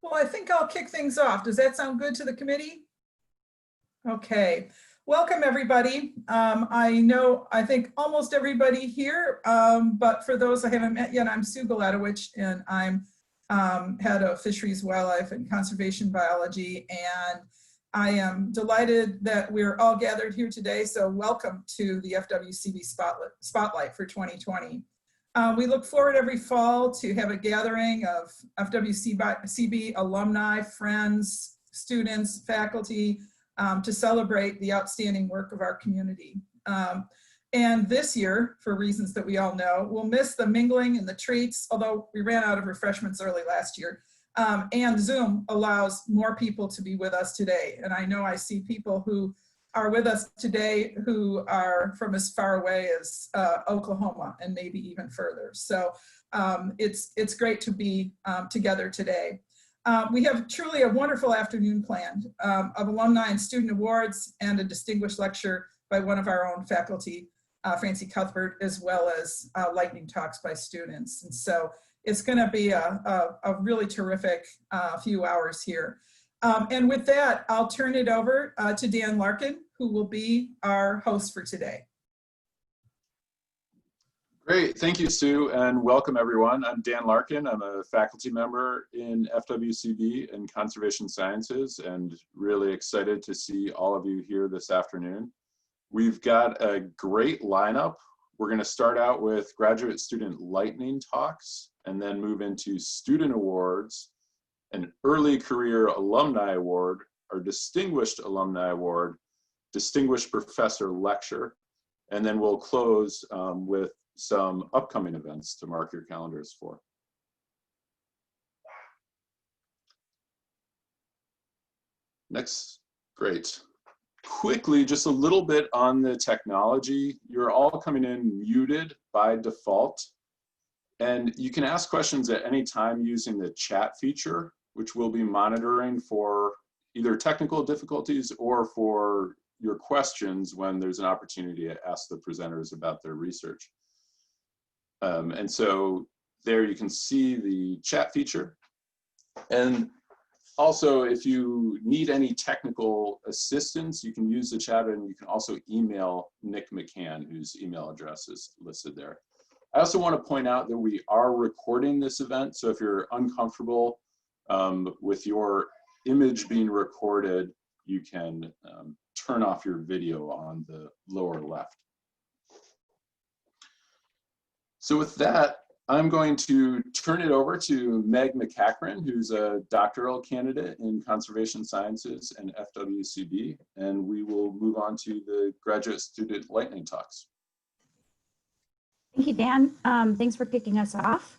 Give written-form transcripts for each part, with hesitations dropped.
Well, I think I'll kick things off. Does that sound good to the committee? Okay. Welcome, everybody. I think almost everybody here, but for those I haven't met yet, I'm Sue Galadowicz, and I'm head of Fisheries, Wildlife, and Conservation Biology. And I am delighted that we're all gathered here today. So welcome to the FWCB Spotlight for 2020. We look forward every fall to have a gathering of FWCB alumni, friends, students, faculty, to celebrate the outstanding work of our community. And this year, for reasons that we all know, we'll miss the mingling and the treats, although we ran out of refreshments early last year. And Zoom allows more people to be with us today. And I know I see people who are with us today who are from as far away as Oklahoma and maybe even further. So it's great to be together today. We have truly a wonderful afternoon planned of alumni and student awards and a distinguished lecture by one of our own faculty, Francie Cuthbert, as well as lightning talks by students. And so it's going to be a really terrific few hours here. And with that, I'll turn it over to Dan Larkin, who will be our host for today. Great, thank you, Sue, and welcome everyone. I'm Dan Larkin. I'm a faculty member in FWCB in Conservation Sciences, and really excited to see all of you here this afternoon. We've got a great lineup. We're going to start out with graduate student lightning talks, and then move into student awards, an Early Career Alumni Award, our Distinguished Alumni Award, Distinguished Professor Lecture, and then we'll close with some upcoming events to mark your calendars for. Next, great. Quickly, just a little bit on the technology. You're all coming in muted by default, and you can ask questions at any time using the chat feature, which we'll be monitoring for either technical difficulties or for your questions when there's an opportunity to ask the presenters about their research. And so there you can see the chat feature. And also, if you need any technical assistance, you can use the chat, and you can also email Nick McCann, whose email address is listed there. I also want to point out that we are recording this event, so if you're uncomfortable with your image being recorded, you can turn off your video on the lower left. So with that, I'm going to turn it over to Meg McCachran, who's a doctoral candidate in conservation sciences and FWCB, and we will move on to the graduate student lightning talks. Thank you, Dan. Thanks for kicking us off.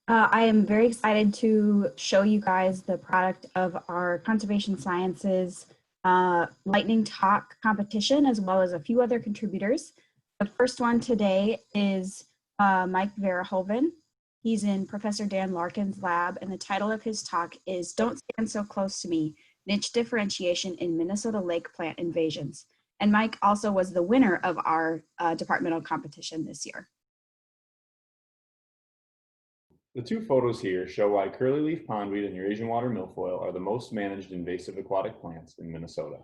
I am very excited to show you guys the product of our conservation sciences lightning talk competition, as well as a few other contributors. The first one today is Mike Verhoeven. He's in Professor Dan Larkin's lab, and the title of his talk is "Don't Stand So Close to Me, Niche Differentiation in Minnesota Lake Plant Invasions." And Mike also was the winner of our departmental competition this year. The two photos here show why curly-leaf pondweed and Eurasian water milfoil are the most managed invasive aquatic plants in Minnesota.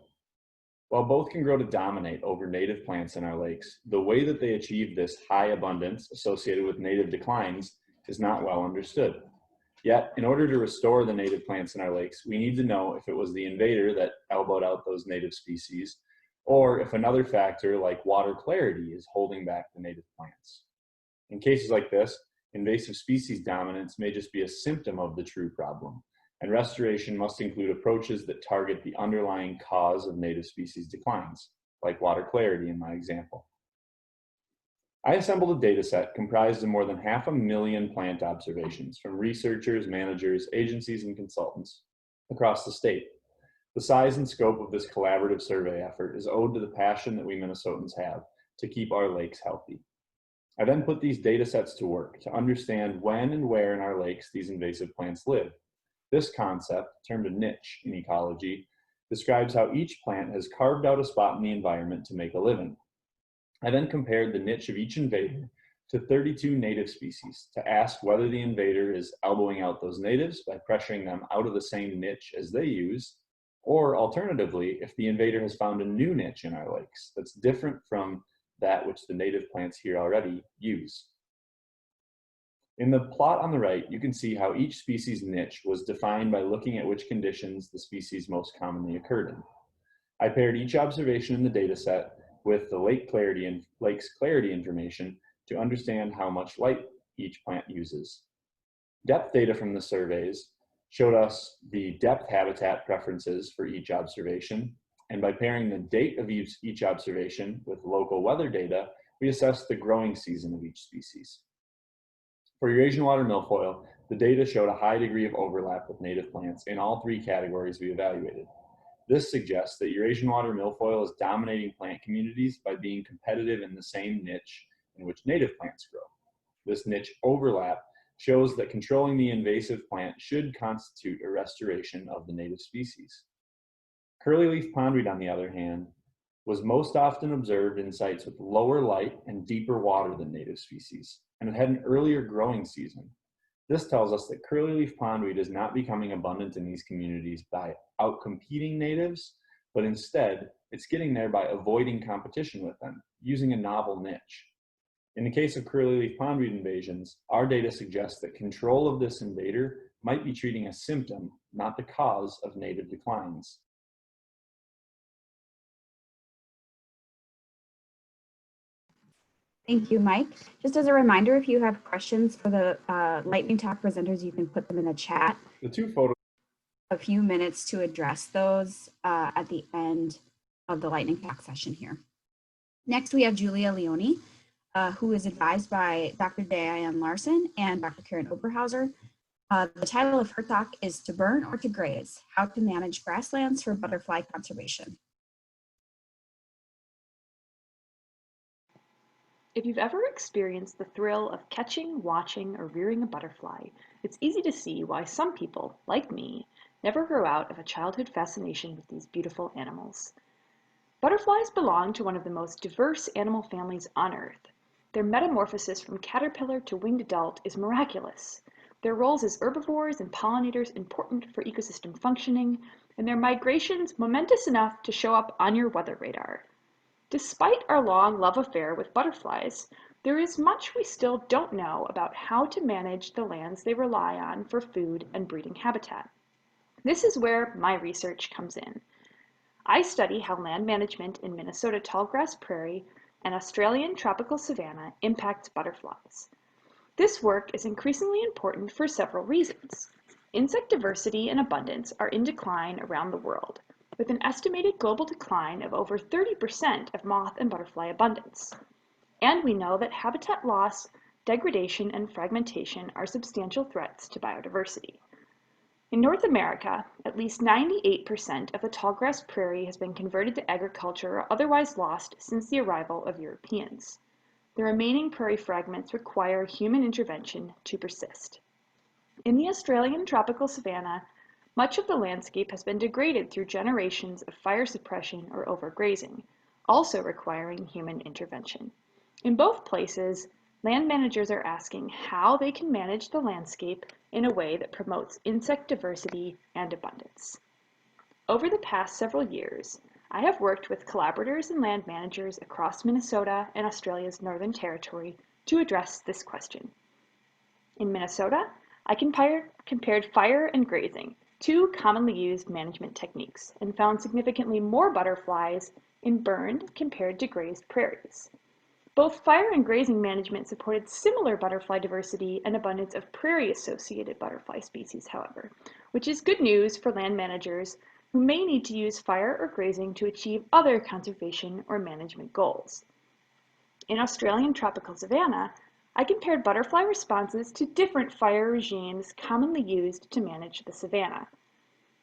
While both can grow to dominate over native plants in our lakes, the way that they achieve this high abundance associated with native declines is not well understood. Yet, in order to restore the native plants in our lakes, we need to know if it was the invader that elbowed out those native species, or if another factor like water clarity is holding back the native plants. In cases like this, invasive species dominance may just be a symptom of the true problem, and restoration must include approaches that target the underlying cause of native species declines, like water clarity in my example. I assembled a data set comprised of more than 500,000 plant observations from researchers, managers, agencies, and consultants across the state. The size and scope of this collaborative survey effort is owed to the passion that we Minnesotans have to keep our lakes healthy. I then put these data sets to work to understand when and where in our lakes these invasive plants live. This concept, termed a niche in ecology, describes how each plant has carved out a spot in the environment to make a living. I then compared the niche of each invader to 32 native species to ask whether the invader is elbowing out those natives by pressuring them out of the same niche as they use, or alternatively, if the invader has found a new niche in our lakes that's different from that which the native plants here already use. In the plot on the right, you can see how each species niche was defined by looking at which conditions the species most commonly occurred in. I paired each observation in the data set with the lake's clarity information to understand how much light each plant uses. Depth data from the surveys showed us the depth habitat preferences for each observation, and by pairing the date of each observation with local weather data, we assessed the growing season of each species. For Eurasian water milfoil, the data showed a high degree of overlap with native plants in all three categories we evaluated. This suggests that Eurasian water milfoil is dominating plant communities by being competitive in the same niche in which native plants grow. This niche overlap shows that controlling the invasive plant should constitute a restoration of the native species. Curly-leaf pondweed, on the other hand, was most often observed in sites with lower light and deeper water than native species, and it had an earlier growing season. This tells us that curly-leaf pondweed is not becoming abundant in these communities by outcompeting natives, but instead, it's getting there by avoiding competition with them, using a novel niche. In the case of curly-leaf pondweed invasions, our data suggests that control of this invader might be treating a symptom, not the cause of native declines. Thank you, Mike. Just as a reminder, if you have questions for the lightning talk presenters, you can put them in the chat. The two photos. A few minutes to address those at the end of the lightning talk session here. Next, we have Julia Leone, who is advised by Dr. Diane Larson and Dr. Karen Oberhauser. The title of her talk is To Burn or to Graze, How to Manage Grasslands for Butterfly Conservation. If you've ever experienced the thrill of catching, watching, or rearing a butterfly, it's easy to see why some people, like me, never grow out of a childhood fascination with these beautiful animals. Butterflies belong to one of the most diverse animal families on Earth. Their metamorphosis from caterpillar to winged adult is miraculous. Their roles as herbivores and pollinators important for ecosystem functioning, and their migrations momentous enough to show up on your weather radar. Despite our long love affair with butterflies, there is much we still don't know about how to manage the lands they rely on for food and breeding habitat. This is where my research comes in. I study how land management in Minnesota tallgrass prairie and Australian tropical savanna impacts butterflies. This work is increasingly important for several reasons. Insect diversity and abundance are in decline around the world, with an estimated global decline of over 30% of moth and butterfly abundance. And we know that habitat loss, degradation, and fragmentation are substantial threats to biodiversity. In North America, at least 98% of the tallgrass prairie has been converted to agriculture or otherwise lost since the arrival of Europeans. The remaining prairie fragments require human intervention to persist. In the Australian tropical savanna, much of the landscape has been degraded through generations of fire suppression or overgrazing, also requiring human intervention. In both places, land managers are asking how they can manage the landscape in a way that promotes insect diversity and abundance. Over the past several years, I have worked with collaborators and land managers across Minnesota and Australia's Northern Territory to address this question. In Minnesota, I compared fire and grazing, two commonly used management techniques, and found significantly more butterflies in burned compared to grazed prairies. Both fire and grazing management supported similar butterfly diversity and abundance of prairie-associated butterfly species, however, which is good news for land managers who may need to use fire or grazing to achieve other conservation or management goals. In Australian tropical savanna, I compared butterfly responses to different fire regimes commonly used to manage the savanna.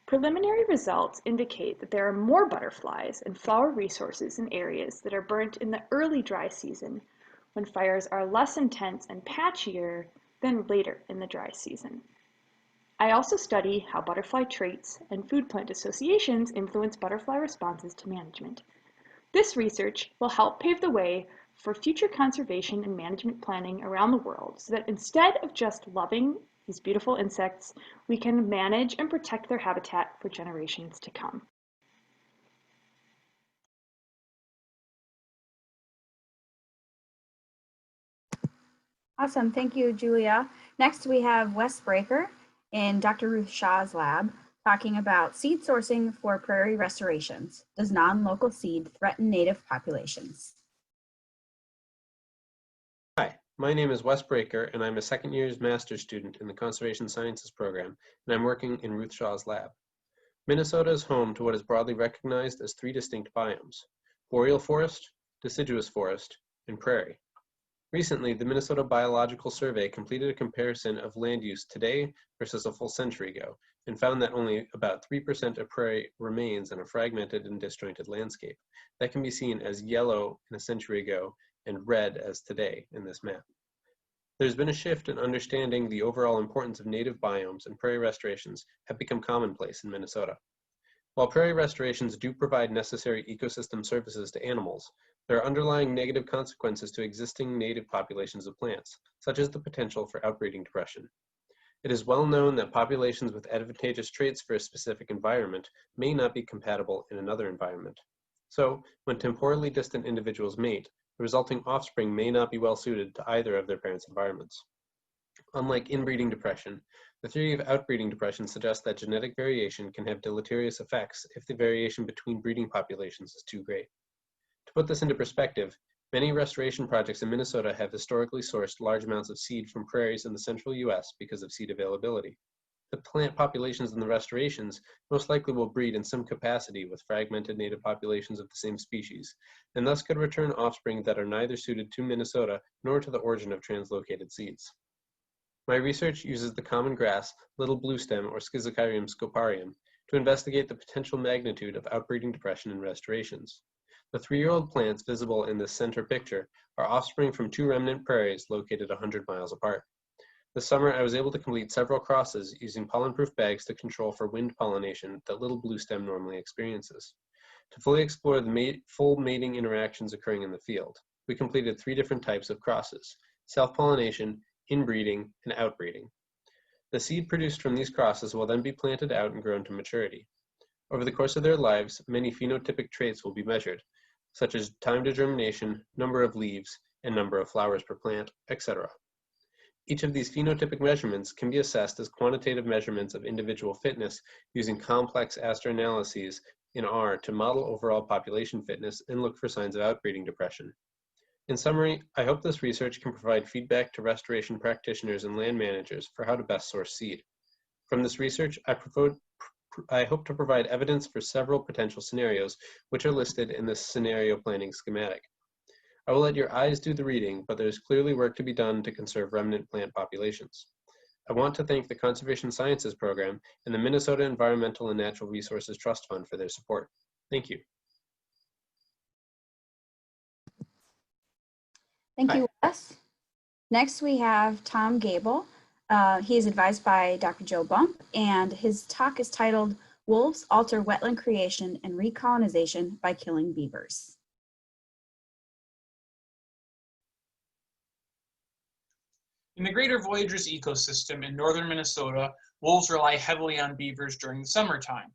Preliminary results indicate that there are more butterflies and flower resources in areas that are burnt in the early dry season, when fires are less intense and patchier than later in the dry season. I also study how butterfly traits and food plant associations influence butterfly responses to management. This research will help pave the way for future conservation and management planning around the world so that instead of just loving these beautiful insects, we can manage and protect their habitat for generations to come. Awesome, thank you, Julia. Next, we have Wes Breaker in Dr. Ruth Shaw's lab talking about seed sourcing for prairie restorations. Does non-local seed threaten native populations? Hi, my name is Wes Breaker, and I'm a second-year master's student in the Conservation Sciences program, and I'm working in Ruth Shaw's lab. Minnesota is home to what is broadly recognized as 3 distinct biomes: boreal forest, deciduous forest, and prairie. Recently, the Minnesota Biological Survey completed a comparison of land use today versus a full century ago, and found that only about 3% of prairie remains in a fragmented and disjointed landscape. That can be seen as yellow in a century ago and red as today in this map. There's been a shift in understanding the overall importance of native biomes, and prairie restorations have become commonplace in Minnesota. While prairie restorations do provide necessary ecosystem services to animals, there are underlying negative consequences to existing native populations of plants, such as the potential for outbreeding depression. It is well known that populations with advantageous traits for a specific environment may not be compatible in another environment. So, when temporally distant individuals mate, the resulting offspring may not be well suited to either of their parents' environments. Unlike inbreeding depression, the theory of outbreeding depression suggests that genetic variation can have deleterious effects if the variation between breeding populations is too great. To put this into perspective, many restoration projects in Minnesota have historically sourced large amounts of seed from prairies in the central US because of seed availability. The plant populations in the restorations most likely will breed in some capacity with fragmented native populations of the same species, and thus could return offspring that are neither suited to Minnesota nor to the origin of translocated seeds. My research uses the common grass, little bluestem, or Schizocheirum scoparium, to investigate the potential magnitude of outbreeding depression in restorations. The 3-year-old plants visible in this center picture are offspring from 2 remnant prairies located 100 miles apart. This summer, I was able to complete several crosses using pollen-proof bags to control for wind pollination that little bluestem normally experiences. To fully explore the full mating interactions occurring in the field, we completed 3 different types of crosses: self-pollination, inbreeding, and outbreeding. The seed produced from these crosses will then be planted out and grown to maturity. Over the course of their lives, many phenotypic traits will be measured, such as time to germination, number of leaves, and number of flowers per plant, etc. Each of these phenotypic measurements can be assessed as quantitative measurements of individual fitness using complex astroanalyses in R to model overall population fitness and look for signs of outbreeding depression. In summary, I hope this research can provide feedback to restoration practitioners and land managers for how to best source seed. From this research, I hope to provide evidence for several potential scenarios, which are listed in this scenario planning schematic. I will let your eyes do the reading, but there is clearly work to be done to conserve remnant plant populations. I want to thank the Conservation Sciences Program and the Minnesota Environmental and Natural Resources Trust Fund for their support. Thank you. Thank you, Wes. Next, we have Tom Gable. He is advised by Dr. Joe Bump, and his talk is titled, "Wolves Alter Wetland Creation and Recolonization by Killing Beavers." In the Greater Voyageurs ecosystem in northern Minnesota, wolves rely heavily on beavers during the summertime.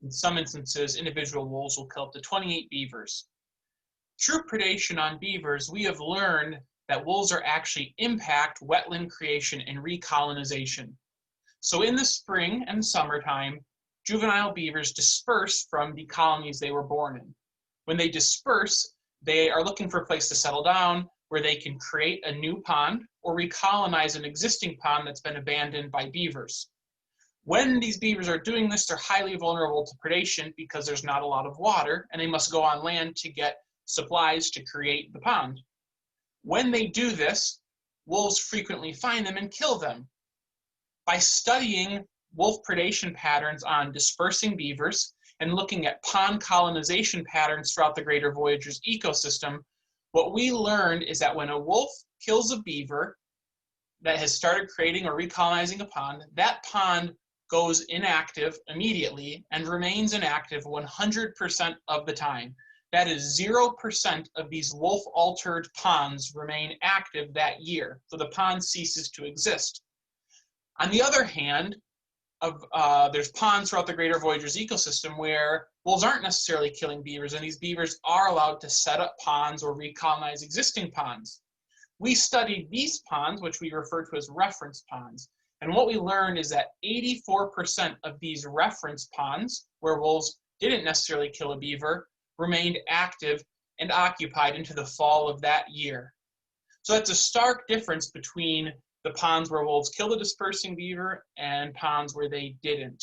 In some instances, individual wolves will kill up to 28 beavers. Through predation on beavers, we have learned that wolves are actually impact wetland creation and recolonization. So in the spring and summertime, juvenile beavers disperse from the colonies they were born in. When they disperse, they are looking for a place to settle down where they can create a new pond or recolonize an existing pond that's been abandoned by beavers. When these beavers are doing this, they're highly vulnerable to predation because there's not a lot of water and they must go on land to get supplies to create the pond. When they do this, wolves frequently find them and kill them. By studying wolf predation patterns on dispersing beavers and looking at pond colonization patterns throughout the Greater Voyageurs ecosystem, what we learned is that when a wolf kills a beaver that has started creating or recolonizing a pond, that pond goes inactive immediately and remains inactive 100% of the time. That is 0% of these wolf-altered ponds remain active that year. So the pond ceases to exist. On the other hand, there's ponds throughout the Greater Voyageurs ecosystem where wolves aren't necessarily killing beavers, and these beavers are allowed to set up ponds or recolonize existing ponds. We studied these ponds, which we refer to as reference ponds, and what we learned is that 84% of these reference ponds, where wolves didn't necessarily kill a beaver, remained active and occupied into the fall of that year. So that's a stark difference between the ponds where wolves killed a dispersing beaver and ponds where they didn't.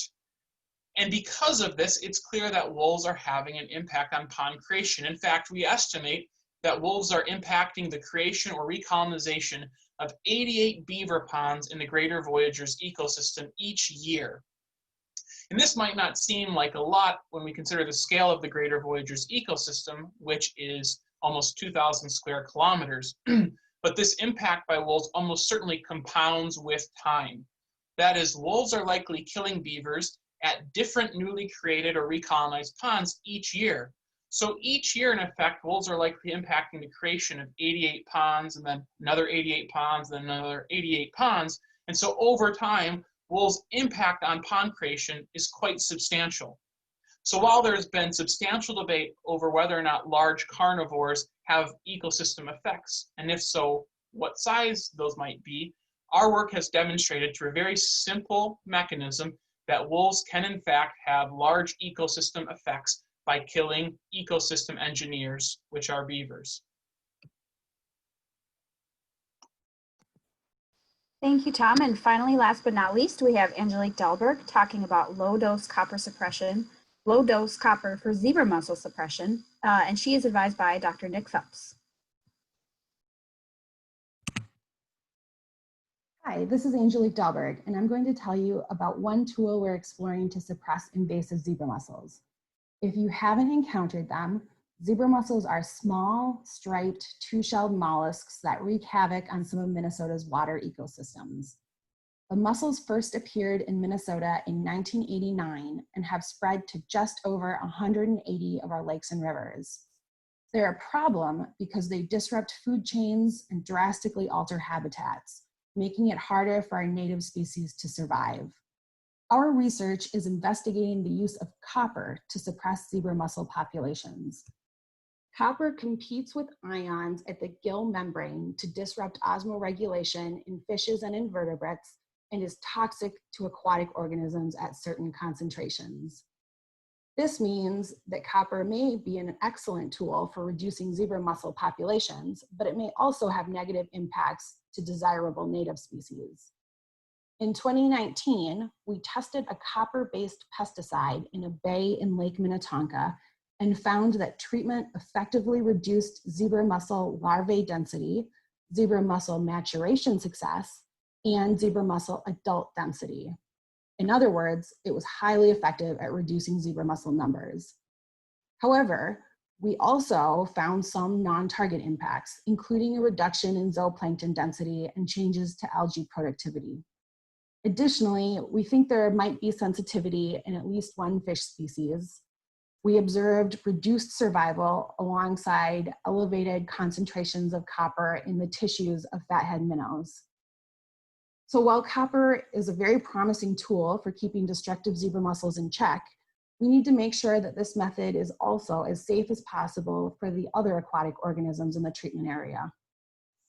And because of this, it's clear that wolves are having an impact on pond creation. In fact, we estimate that wolves are impacting the creation or recolonization of 88 beaver ponds in the Greater Voyageurs ecosystem each year. And this might not seem like a lot when we consider the scale of the Greater Voyageurs ecosystem, which is almost 2,000 square kilometers. But this impact by wolves almost certainly compounds with time. That is, wolves are likely killing beavers at different newly created or recolonized ponds each year. So each year, in effect, wolves are likely impacting the creation of 88 ponds, and then another 88 ponds, then another 88 ponds. And so over time, wolves' impact on pond creation is quite substantial. So while there's been substantial debate over whether or not large carnivores have ecosystem effects, and if so, what size those might be, our work has demonstrated through a very simple mechanism that wolves can in fact have large ecosystem effects by killing ecosystem engineers, which are beavers. Thank you, Tom. And finally, last but not least, we have Angelique Dahlberg talking about low-dose copper suppression, low-dose copper for zebra mussel suppression, and she is advised by Dr. Nick Phelps. Hi, this is Angelique Dahlberg, and I'm going to tell you about one tool we're exploring to suppress invasive zebra mussels. If you haven't encountered them, zebra mussels are small, striped, two-shelled mollusks that wreak havoc on some of Minnesota's water ecosystems. The mussels first appeared in Minnesota in 1989 and have spread to just over 180 of our lakes and rivers. They're a problem because they disrupt food chains and drastically alter habitats, making it harder for our native species to survive. Our research is investigating the use of copper to suppress zebra mussel populations. Copper competes with ions at the gill membrane to disrupt osmoregulation in fishes and invertebrates and is toxic to aquatic organisms at certain concentrations. This means that copper may be an excellent tool for reducing zebra mussel populations, but it may also have negative impacts to desirable native species. In 2019, we tested a copper-based pesticide in a bay in Lake Minnetonka and found that treatment effectively reduced zebra mussel larvae density, zebra mussel maturation success, and zebra mussel adult density. In other words, it was highly effective at reducing zebra mussel numbers. However, we also found some non-target impacts, including a reduction in zooplankton density and changes to algae productivity. Additionally, we think there might be sensitivity in at least one fish species. We observed reduced survival alongside elevated concentrations of copper in the tissues of fathead minnows. So while copper is a very promising tool for keeping destructive zebra mussels in check, we need to make sure that this method is also as safe as possible for the other aquatic organisms in the treatment area.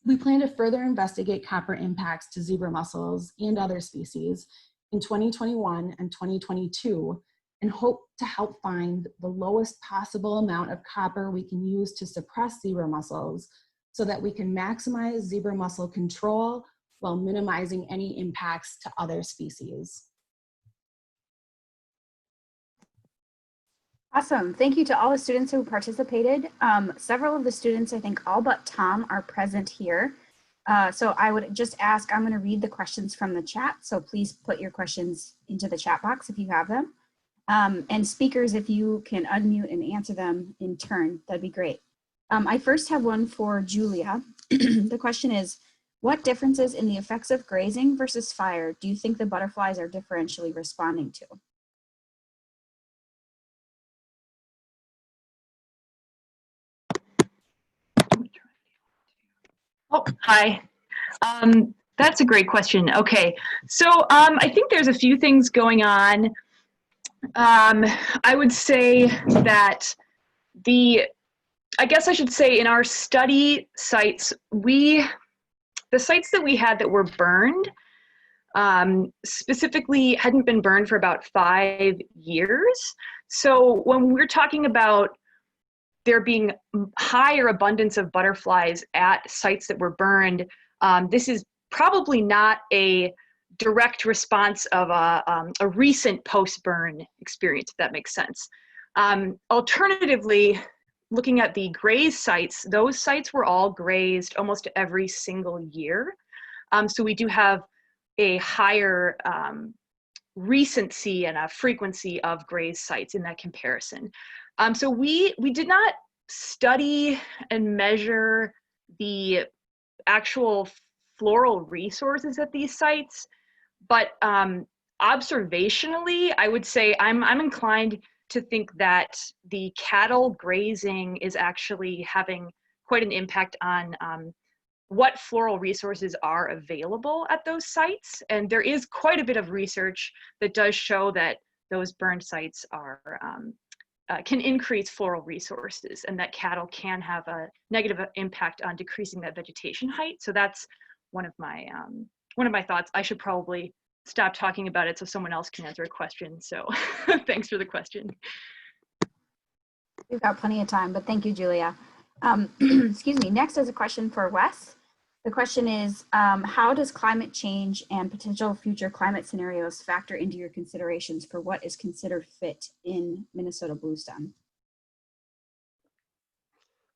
We plan to further investigate copper impacts to zebra mussels and other species in 2021 and 2022 and hope to help find the lowest possible amount of copper we can use to suppress zebra mussels so that we can maximize zebra mussel control while minimizing any impacts to other species. Awesome. Thank you to all the students who participated. Several of the students, I think all but Tom, are present here. So I would just ask, I'm going to read the questions from the chat. So please put your questions into the chat box if you have them. And speakers, if you can unmute and answer them in turn, that'd be great. I first have one for Julia. The question is, what differences in the effects of grazing versus fire do you think the butterflies are differentially responding to? Oh, hi. That's a great question. Okay, so I think there's a few things going on. I would say that I guess I should say in our study sites, the sites that we had that were burned, specifically hadn't been burned for about 5 years. So when we're talking about there being higher abundance of butterflies at sites that were burned, this is probably not a direct response of a recent post-burn experience, if that makes sense. Alternatively, looking at the grazed sites, those sites were all grazed almost every single year. So we do have a higher recency and a frequency of grazed sites in that comparison. So we did not study and measure the actual floral resources at these sites, but observationally, I would say I'm inclined to think that the cattle grazing is actually having quite an impact on what floral resources are available at those sites. And there is quite a bit of research that does show that those burned sites are can increase floral resources, and that cattle can have a negative impact on decreasing that vegetation height. So that's one of my thoughts. I should probably stop talking about it so someone else can answer a question. So thanks for the question. We've got plenty of time, but thank you, Julia. Excuse me. Next is a question for Wes. The question is, how does climate change and potential future climate scenarios factor into your considerations for what is considered fit in Minnesota bluestem?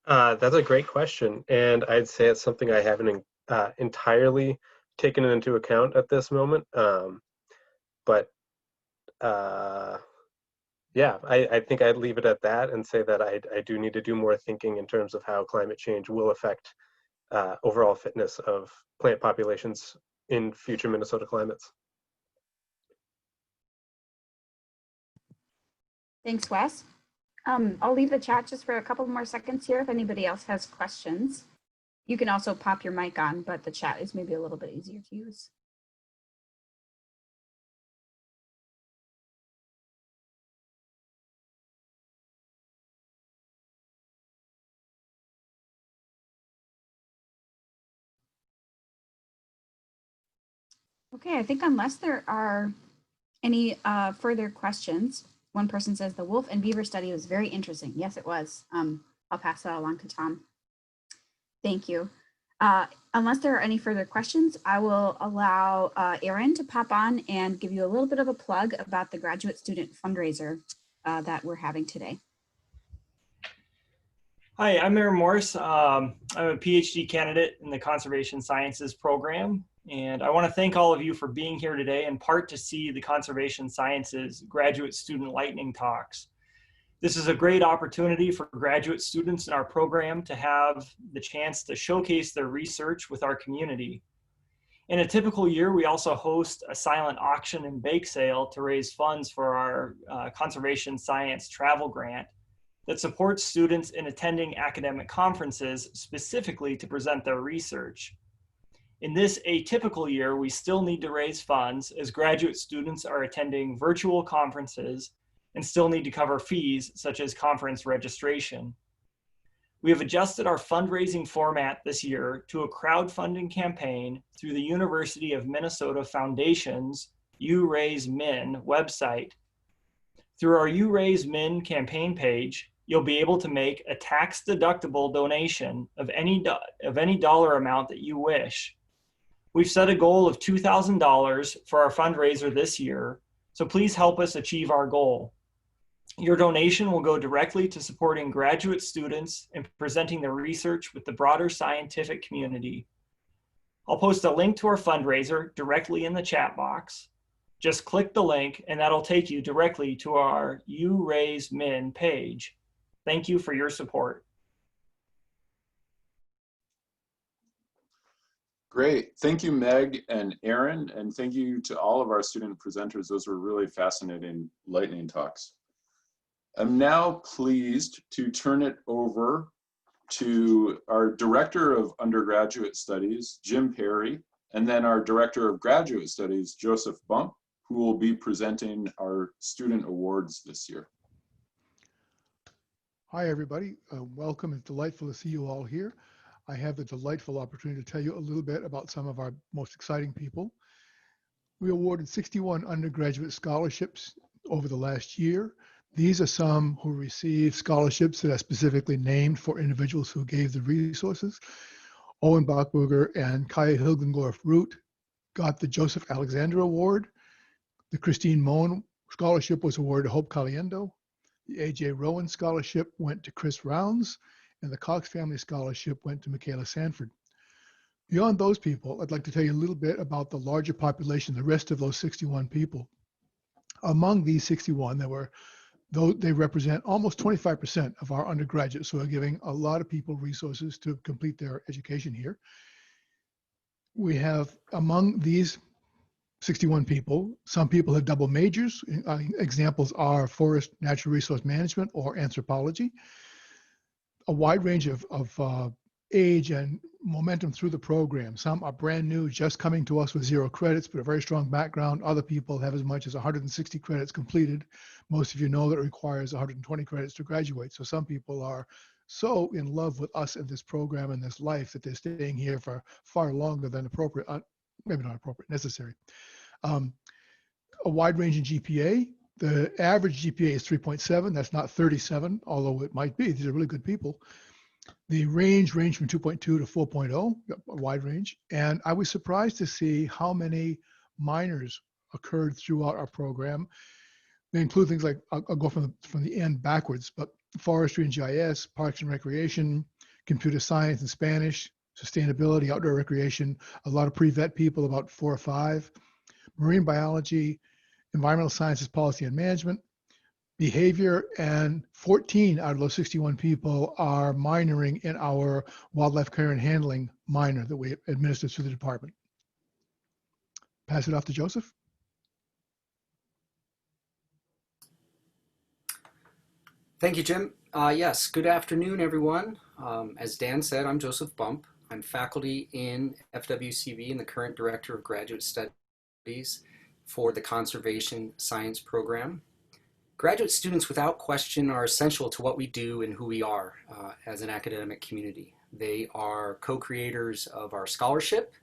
That's a great question, and I'd say it's something I haven't entirely taken into account at this moment. Yeah, I think I'd leave it at that and say that I do need to do more thinking in terms of how climate change will affect overall fitness of plant populations in future Minnesota climates. Thanks, Wes. I'll leave the chat just for a couple more seconds here if anybody else has questions. You can also pop your mic on, but the chat is maybe a little bit easier to use. Okay, I think unless there are any further questions, one person says the wolf and beaver study was very interesting. Yes, it was. I'll pass that along to Tom. Thank you. Unless there are any further questions, I will allow Erin to pop on and give you a little bit of a plug about the graduate student fundraiser that we're having today. Hi, I'm Aaron Morse. I'm a PhD candidate in the Conservation Sciences program, and I want to thank all of you for being here today, in part to see the Conservation Sciences graduate student lightning talks. This is a great opportunity for graduate students in our program to have the chance to showcase their research with our community. In a typical year, we also host a silent auction and bake sale to raise funds for our conservation science travel grant that supports students in attending academic conferences specifically to present their research. In this atypical year, we still need to raise funds as graduate students are attending virtual conferences and still need to cover fees such as conference registration. We have adjusted our fundraising format this year to a crowdfunding campaign through the University of Minnesota Foundation's You Raise Min website. Through our You Raise Min campaign page, you'll be able to make a tax-deductible donation of any dollar amount that you wish. We've set a goal of $2,000 for our fundraiser this year, so please help us achieve our goal. Your donation will go directly to supporting graduate students and presenting their research with the broader scientific community. I'll post a link to our fundraiser directly in the chat box. Just click the link and that'll take you directly to our You Raise Min page. Thank you for your support. Great. Thank you, Meg and Aaron, and thank you to all of our student presenters. Those were really fascinating lightning talks. I'm now pleased to turn it over to our Director of Undergraduate Studies, Jim Perry, and then our Director of Graduate Studies, Joseph Bump, who will be presenting our student awards this year. Hi, everybody. Welcome. It's delightful to see you all here. I have the delightful opportunity to tell you a little bit about some of our most exciting people. We awarded 61 undergraduate scholarships over the last year. These are some who received scholarships that are specifically named for individuals who gave the resources. Owen Bachberger and Kaya Hilgengorf-Root got the Joseph Alexander Award. The Christine Mohn Scholarship was awarded to Hope Caliendo. The A.J. Rowan Scholarship went to Chris Rounds, and the Cox Family Scholarship went to Michaela Sanford. Beyond those people, I'd like to tell you a little bit about the larger population, the rest of those 61 people. Among these 61, they represent almost 25% of our undergraduates, so we're giving a lot of people resources to complete their education here. We have, among these 61 people, some people have double majors. Examples are forest natural resource management or anthropology. A wide range of age and momentum through the program. Some are brand new, just coming to us with 0 credits, but a very strong background. Other people have as much as 160 credits completed. Most of you know that it requires 120 credits to graduate. So some people are so in love with us and this program and this life that they're staying here for far longer than appropriate, maybe not appropriate, necessary. A wide range in GPA. The average GPA is 3.7. That's not 37, although it might be. These are really good people. The range from 2.2 to 4.0, a wide range. And I was surprised to see how many minors occurred throughout our program. They include things like, I'll go from the end backwards, but forestry and GIS, parks and recreation, computer science and Spanish, sustainability, outdoor recreation, a lot of pre-vet people, about 4 or 5, marine biology, environmental sciences, policy and management, behavior, and 14 out of those 61 people are minoring in our wildlife care and handling minor that we administer through the department. Pass it off to Joseph. Thank you, Jim. Yes, good afternoon, everyone. As Dan said, I'm Joseph Bump. I'm faculty in FWCB and the current Director of Graduate Studies for the Conservation Science Program. Graduate students, without question, are essential to what we do and who we are as an academic community. They are co-creators of our scholarship,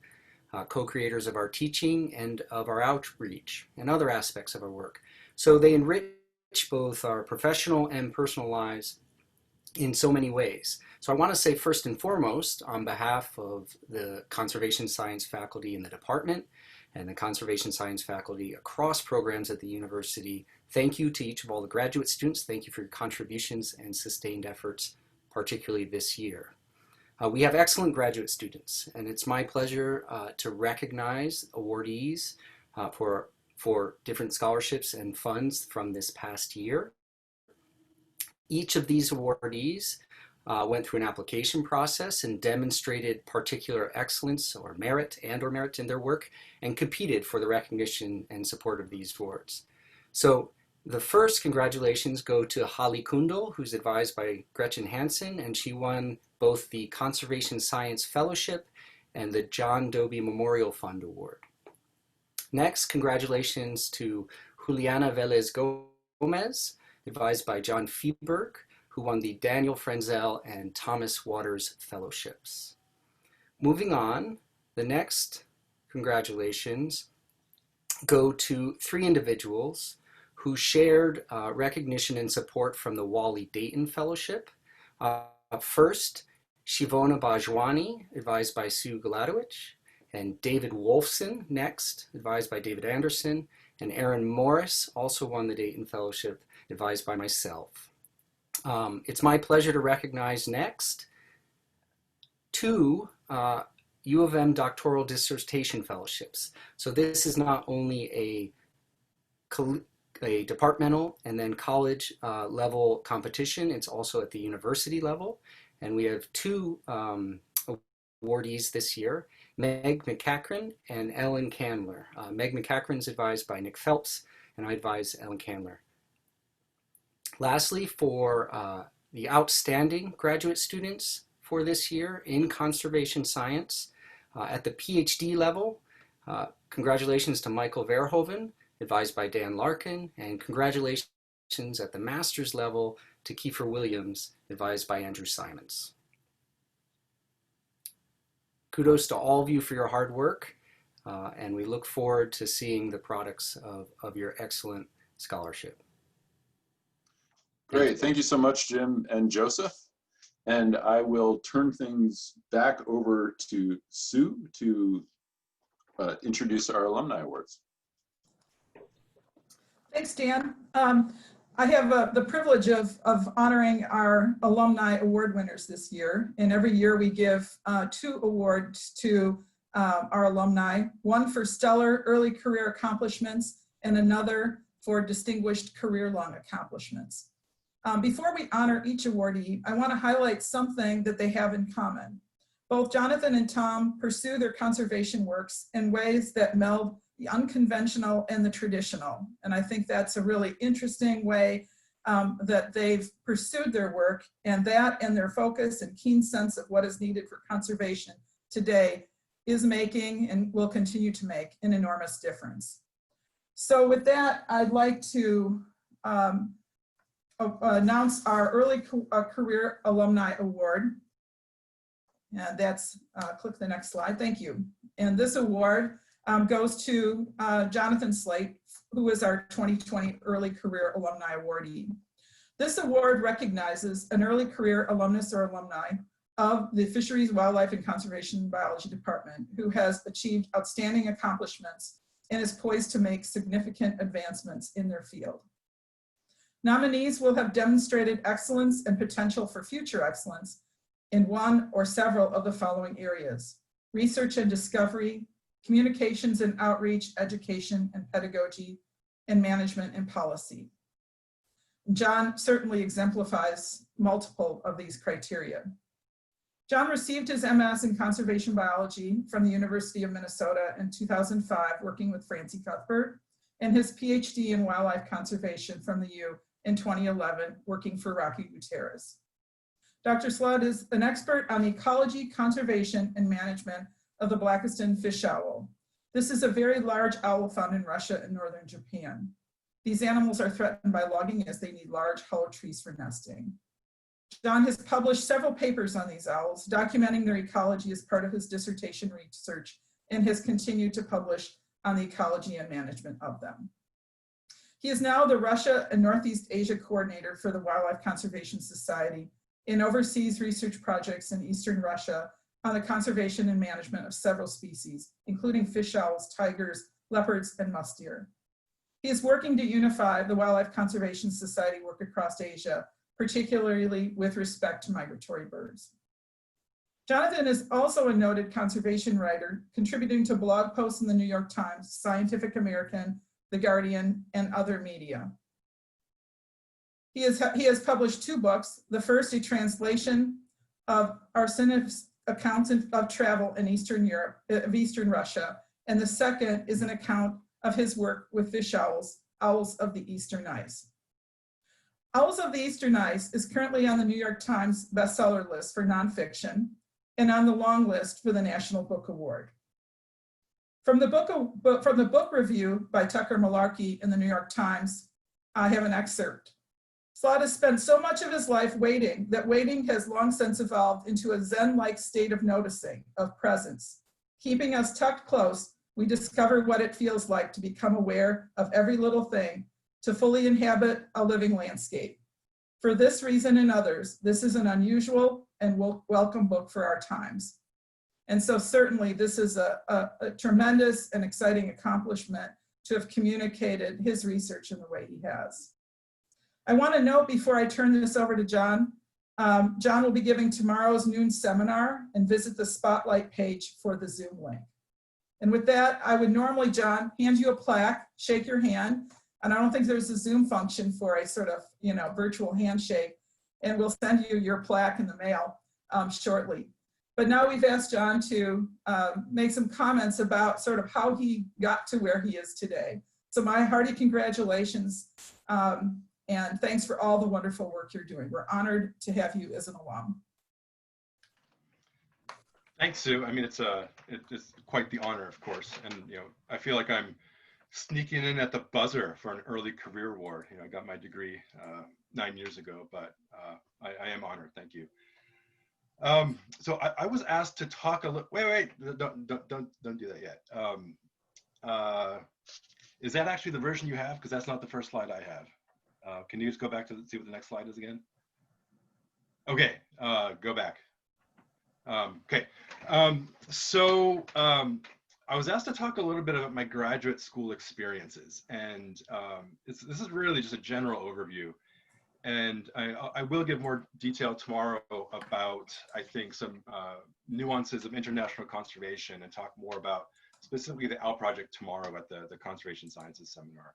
co-creators of our teaching, and of our outreach and other aspects of our work. So they enrich both our professional and personal lives in so many ways. So I want to say first and foremost, on behalf of the Conservation Science faculty in the department and the Conservation Science faculty across programs at the university, thank you to each of all the graduate students. Thank you for your contributions and sustained efforts, particularly this year. We have excellent graduate students, and it's my pleasure to recognize awardees for different scholarships and funds from this past year. Each of these awardees went through an application process and demonstrated particular excellence or merit in their work and competed for the recognition and support of these awards. So the first congratulations go to Holly Kundal, who's advised by Gretchen Hansen, and she won both the Conservation Science Fellowship and the John Dobie Memorial Fund Award. Next, congratulations to Juliana Velez Gomez, advised by John Fieberg, who won the Daniel Frenzel and Thomas Waters Fellowships. Moving on, the next congratulations go to 3 individuals who shared recognition and support from the Wally Dayton Fellowship. First, Shivona Bajwani, advised by Sue Galadowicz, and David Wolfson, next, advised by David Anderson, and Aaron Morris also won the Dayton Fellowship, advised by myself. It's my pleasure to recognize next 2 U of M doctoral dissertation fellowships. So this is not only a departmental and then college level competition, it's also at the university level. And we have 2 awardees this year, Meg McCachran and Ellen Candler. Meg McCachran is advised by Nick Phelps, and I advise Ellen Candler. Lastly, for the outstanding graduate students for this year in conservation science. At the PhD level, congratulations to Michael Verhoeven, advised by Dan Larkin, and congratulations at the master's level to Kiefer Williams, advised by Andrew Simons. Kudos to all of you for your hard work, and we look forward to seeing the products of your excellent scholarship. Great, thank you so much, Jim and Joseph. And I will turn things back over to Sue to introduce our alumni awards. Thanks, Dan. I have the privilege of honoring our alumni award winners this year. And every year we give 2 awards to our alumni, one for stellar early career accomplishments and another for distinguished career-long accomplishments. Before we honor each awardee, I want to highlight something that they have in common. Both Jonathan and Tom pursue their conservation works in ways that meld the unconventional and the traditional. And I think that's a really interesting way that they've pursued their work, and that and their focus and keen sense of what is needed for conservation today is making and will continue to make an enormous difference. So with that, I'd like to announce our Early Career Alumni Award. And that's, click the next slide, thank you. And this award goes to Jonathan Slaght, who is our 2020 Early Career Alumni Awardee. This award recognizes an early career alumnus or alumni of the Fisheries, Wildlife, and Conservation Biology Department who has achieved outstanding accomplishments and is poised to make significant advancements in their field. Nominees will have demonstrated excellence and potential for future excellence in one or several of the following areas: research and discovery, communications and outreach, education and pedagogy, and management and policy. Jon certainly exemplifies multiple of these criteria. Jon received his MS in conservation biology from the University of Minnesota in 2005, working with Francie Cuthbert, and his PhD in wildlife conservation from the U in 2011, working for Rocky Gutierrez. Dr. Slaght is an expert on the ecology, conservation, and management of the Blakiston fish owl. This is a very large owl found in Russia and northern Japan. These animals are threatened by logging as they need large hollow trees for nesting. Jon has published several papers on these owls, documenting their ecology as part of his dissertation research, and has continued to publish on the ecology and management of them. He is now the Russia and Northeast Asia coordinator for the Wildlife Conservation Society and oversees research projects in Eastern Russia on the conservation and management of several species, including fish owls, tigers, leopards, and musk deer. He is working to unify the Wildlife Conservation Society work across Asia, particularly with respect to migratory birds. Jonathan is also a noted conservation writer, contributing to blog posts in the New York Times, Scientific American, The Guardian, and other media. He has published 2 books, the first a translation of Arsenic's accounts of travel in Eastern Europe, of Eastern Russia, and the second is an account of his work with fish owls, Owls of the Eastern Ice. Owls of the Eastern Ice is currently on the New York Times bestseller list for nonfiction and on the long list for the National Book Award. From the book review by Tucker Malarkey in the New York Times, I have an excerpt. Slaght has spent so much of his life waiting that waiting has long since evolved into a Zen-like state of noticing, of presence. Keeping us tucked close, we discover what it feels like to become aware of every little thing, to fully inhabit a living landscape. For this reason and others, this is an unusual and welcome book for our times. And so certainly this is a tremendous and exciting accomplishment to have communicated his research in the way he has. I want to note before I turn this over to Jon, Jon will be giving tomorrow's noon seminar, and visit the spotlight page for the Zoom link. And with that, I would normally, Jon, hand you a plaque, shake your hand, and I don't think there's a Zoom function for a sort of, virtual handshake, and we'll send you your plaque in the mail shortly. But now we've asked Jon to make some comments about sort of how he got to where he is today. So my hearty congratulations, and thanks for all the wonderful work you're doing. We're honored to have you as an alum. Thanks, Sue. I mean, it's quite the honor, of course, and I feel like I'm sneaking in at the buzzer for an early career award. I got my degree 9 years ago, but I am honored. Thank you. So I was asked to talk a little. Wait, don't do that yet. Is that actually the version you have? Because that's not the first slide I have. Can you just go back to see what the next slide is again? Okay, go back. Okay, so I was asked to talk a little bit about my graduate school experiences, and this is really just a general overview. And I will give more detail tomorrow about, I think, some nuances of international conservation and talk more about specifically the OWL project tomorrow at the Conservation Sciences Seminar.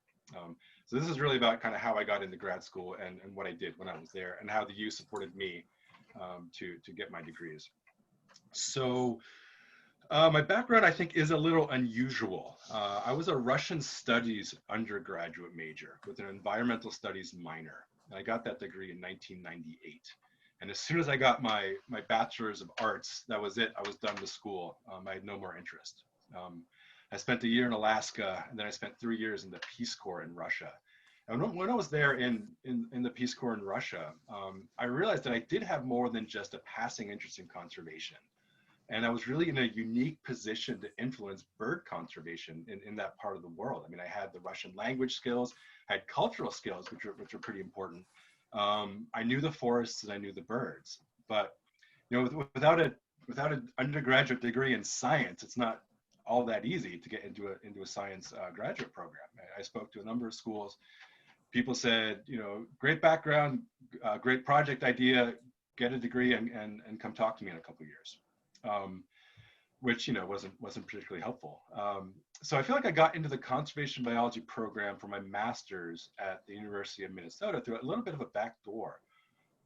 So this is really about kind of how I got into grad school and what I did when I was there and how the U supported me to get my degrees. So my background, I think, is a little unusual. I was a Russian studies undergraduate major with an environmental studies minor. I got that degree in 1998. And as soon as I got my bachelor's of arts, that was it. I was done with school. I had no more interest. I spent a year in Alaska, and then I spent 3 years in the Peace Corps in Russia. And when I was there in the Peace Corps in Russia, I realized that I did have more than just a passing interest in conservation. And I was really in a unique position to influence bird conservation in that part of the world. I mean, I had the Russian language skills, I had cultural skills, which are pretty important. I knew the forests and I knew the birds, but without an undergraduate degree in science, it's not all that easy to get into a science graduate program. I spoke to a number of schools. People said, great background, great project idea, get a degree and come talk to me in a couple of years. Which wasn't particularly helpful. So I feel like I got into the conservation biology program for my master's at the University of Minnesota through a little bit of a back door.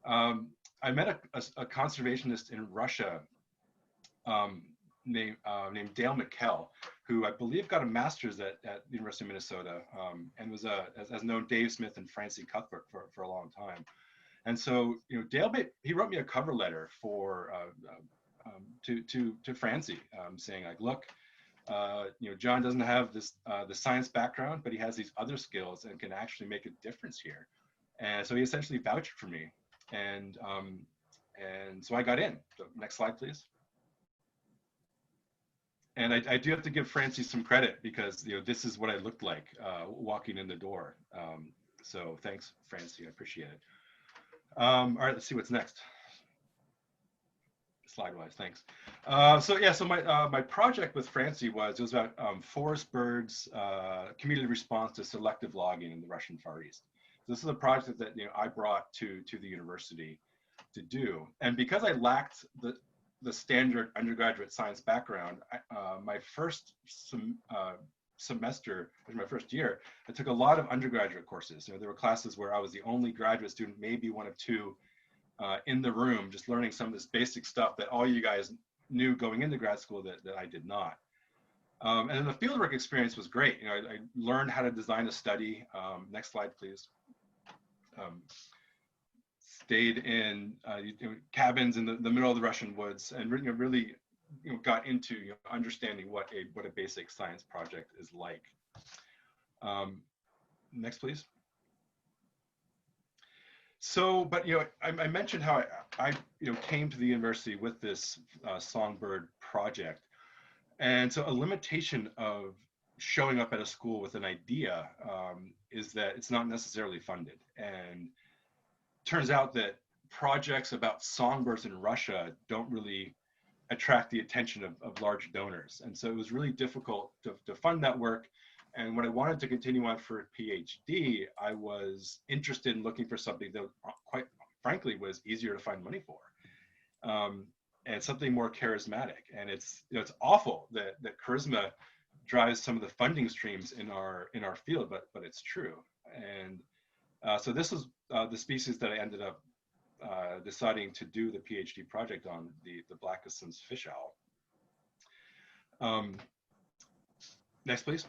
I met a conservationist in Russia named Dale McKell, who I believe got a master's at the University of Minnesota and was as known Dave Smith and Francie Cuthbert for a long time. And so Dale he wrote me a cover letter for to Francie, saying like, look, Jon doesn't have the science background, but he has these other skills and can actually make a difference here. And so he essentially vouched for me, and so I got in. So next slide, please. And I do have to give Francie some credit because this is what I looked like walking in the door. So thanks, Francie, I appreciate it. All right, let's see what's next. Slide-wise, thanks. So my project with Francie was about forest birds, community response to selective logging in the Russian Far East. So this is a project that I brought to the university to do, and because I lacked the standard undergraduate science background, my first semester, my first year, I took a lot of undergraduate courses. There were classes where I was the only graduate student, maybe one of two, in the room, just learning some of this basic stuff that all you guys knew going into grad school that I did not. And then the fieldwork experience was great. I learned how to design a study. Next slide, please. Stayed in cabins in the middle of the Russian woods, and really got into understanding what a basic science project is like. Next, please. So, but I mentioned how I came to the university with this songbird project, and so a limitation of showing up at a school with an idea is that it's not necessarily funded. And turns out that projects about songbirds in Russia don't really attract the attention of large donors, and so it was really difficult to fund that work. And when I wanted to continue on for a PhD, I was interested in looking for something that, quite frankly, was easier to find money for, and something more charismatic. And it's awful that charisma drives some of the funding streams in our field, but it's true. And so this was the species that I ended up deciding to do the PhD project on, the Blackasun's fish owl. Next, please.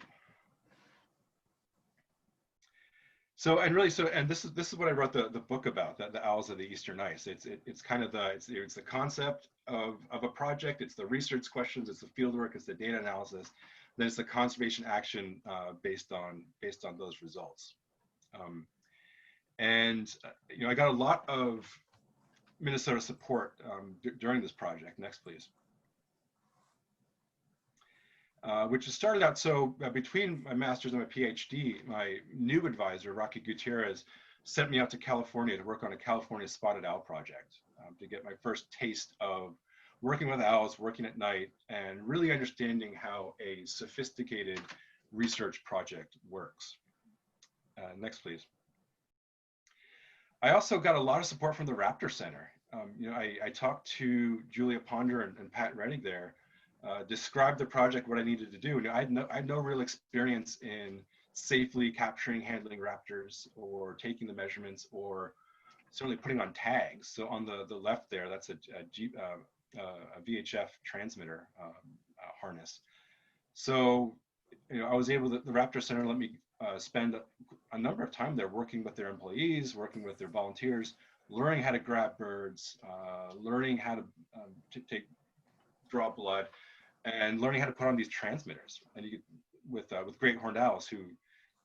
So and really and this is what I wrote the book about, the owls of the eastern ice. It's kind of it's the concept of a project, it's the research questions, it's the field work, it's the data analysis, then it's the conservation action based on those results. I got a lot of Minnesota support during this project. Next, please. Which has started out, between my master's and my PhD, my new advisor, Rocky Gutierrez, sent me out to California to work on a California spotted owl project to get my first taste of working with owls, working at night, and really understanding how a sophisticated research project works. Next, please. I also got a lot of support from the Raptor Center. I talked to Julia Ponder and Pat Reddick there, described the project, what I needed to do. I had no real experience in safely capturing, handling raptors, or taking the measurements, or certainly putting on tags. So on the left there, that's a VHF transmitter harness. So I was able to, the Raptor Center let me spend a number of time there working with their employees, working with their volunteers, learning how to grab birds, learning how to draw blood, and learning how to put on these transmitters. And you with great horned owls who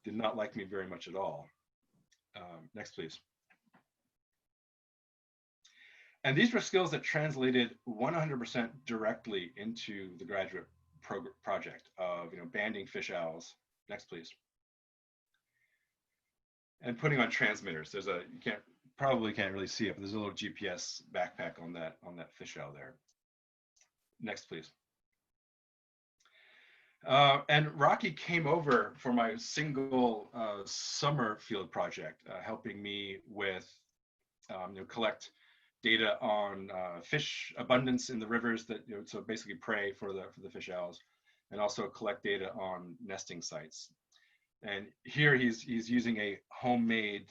did not like me very much at all. Next, please. And these were skills that translated 100% directly into the graduate project of banding fish owls. Next, please. And putting on transmitters. There's a, you probably can't really see it, but there's a little GPS backpack on that fish owl there. Next, please. And Rocky came over for my single summer field project, helping me with collect data on fish abundance in the rivers that so basically prey for the fish owls, and also collect data on nesting sites. And here he's using a homemade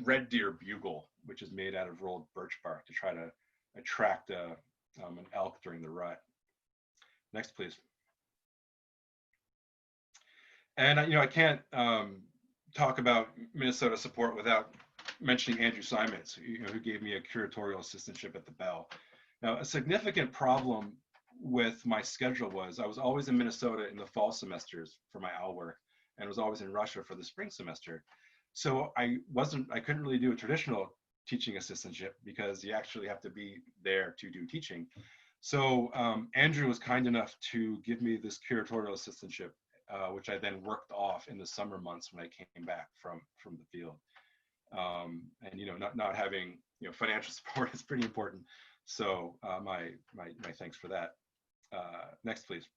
red deer bugle, which is made out of rolled birch bark to try to attract an elk during the rut. Next, please. And I can't talk about Minnesota support without mentioning Andrew Simons, who gave me a curatorial assistantship at the Bell. Now, a significant problem with my schedule was I was always in Minnesota in the fall semesters for my owl work, and was always in Russia for the spring semester. So I couldn't really do a traditional teaching assistantship because you actually have to be there to do teaching. So Andrew was kind enough to give me this curatorial assistantship, which I then worked off in the summer months when I came back from the field. And not having financial support is pretty important. So my thanks for that. Next, please.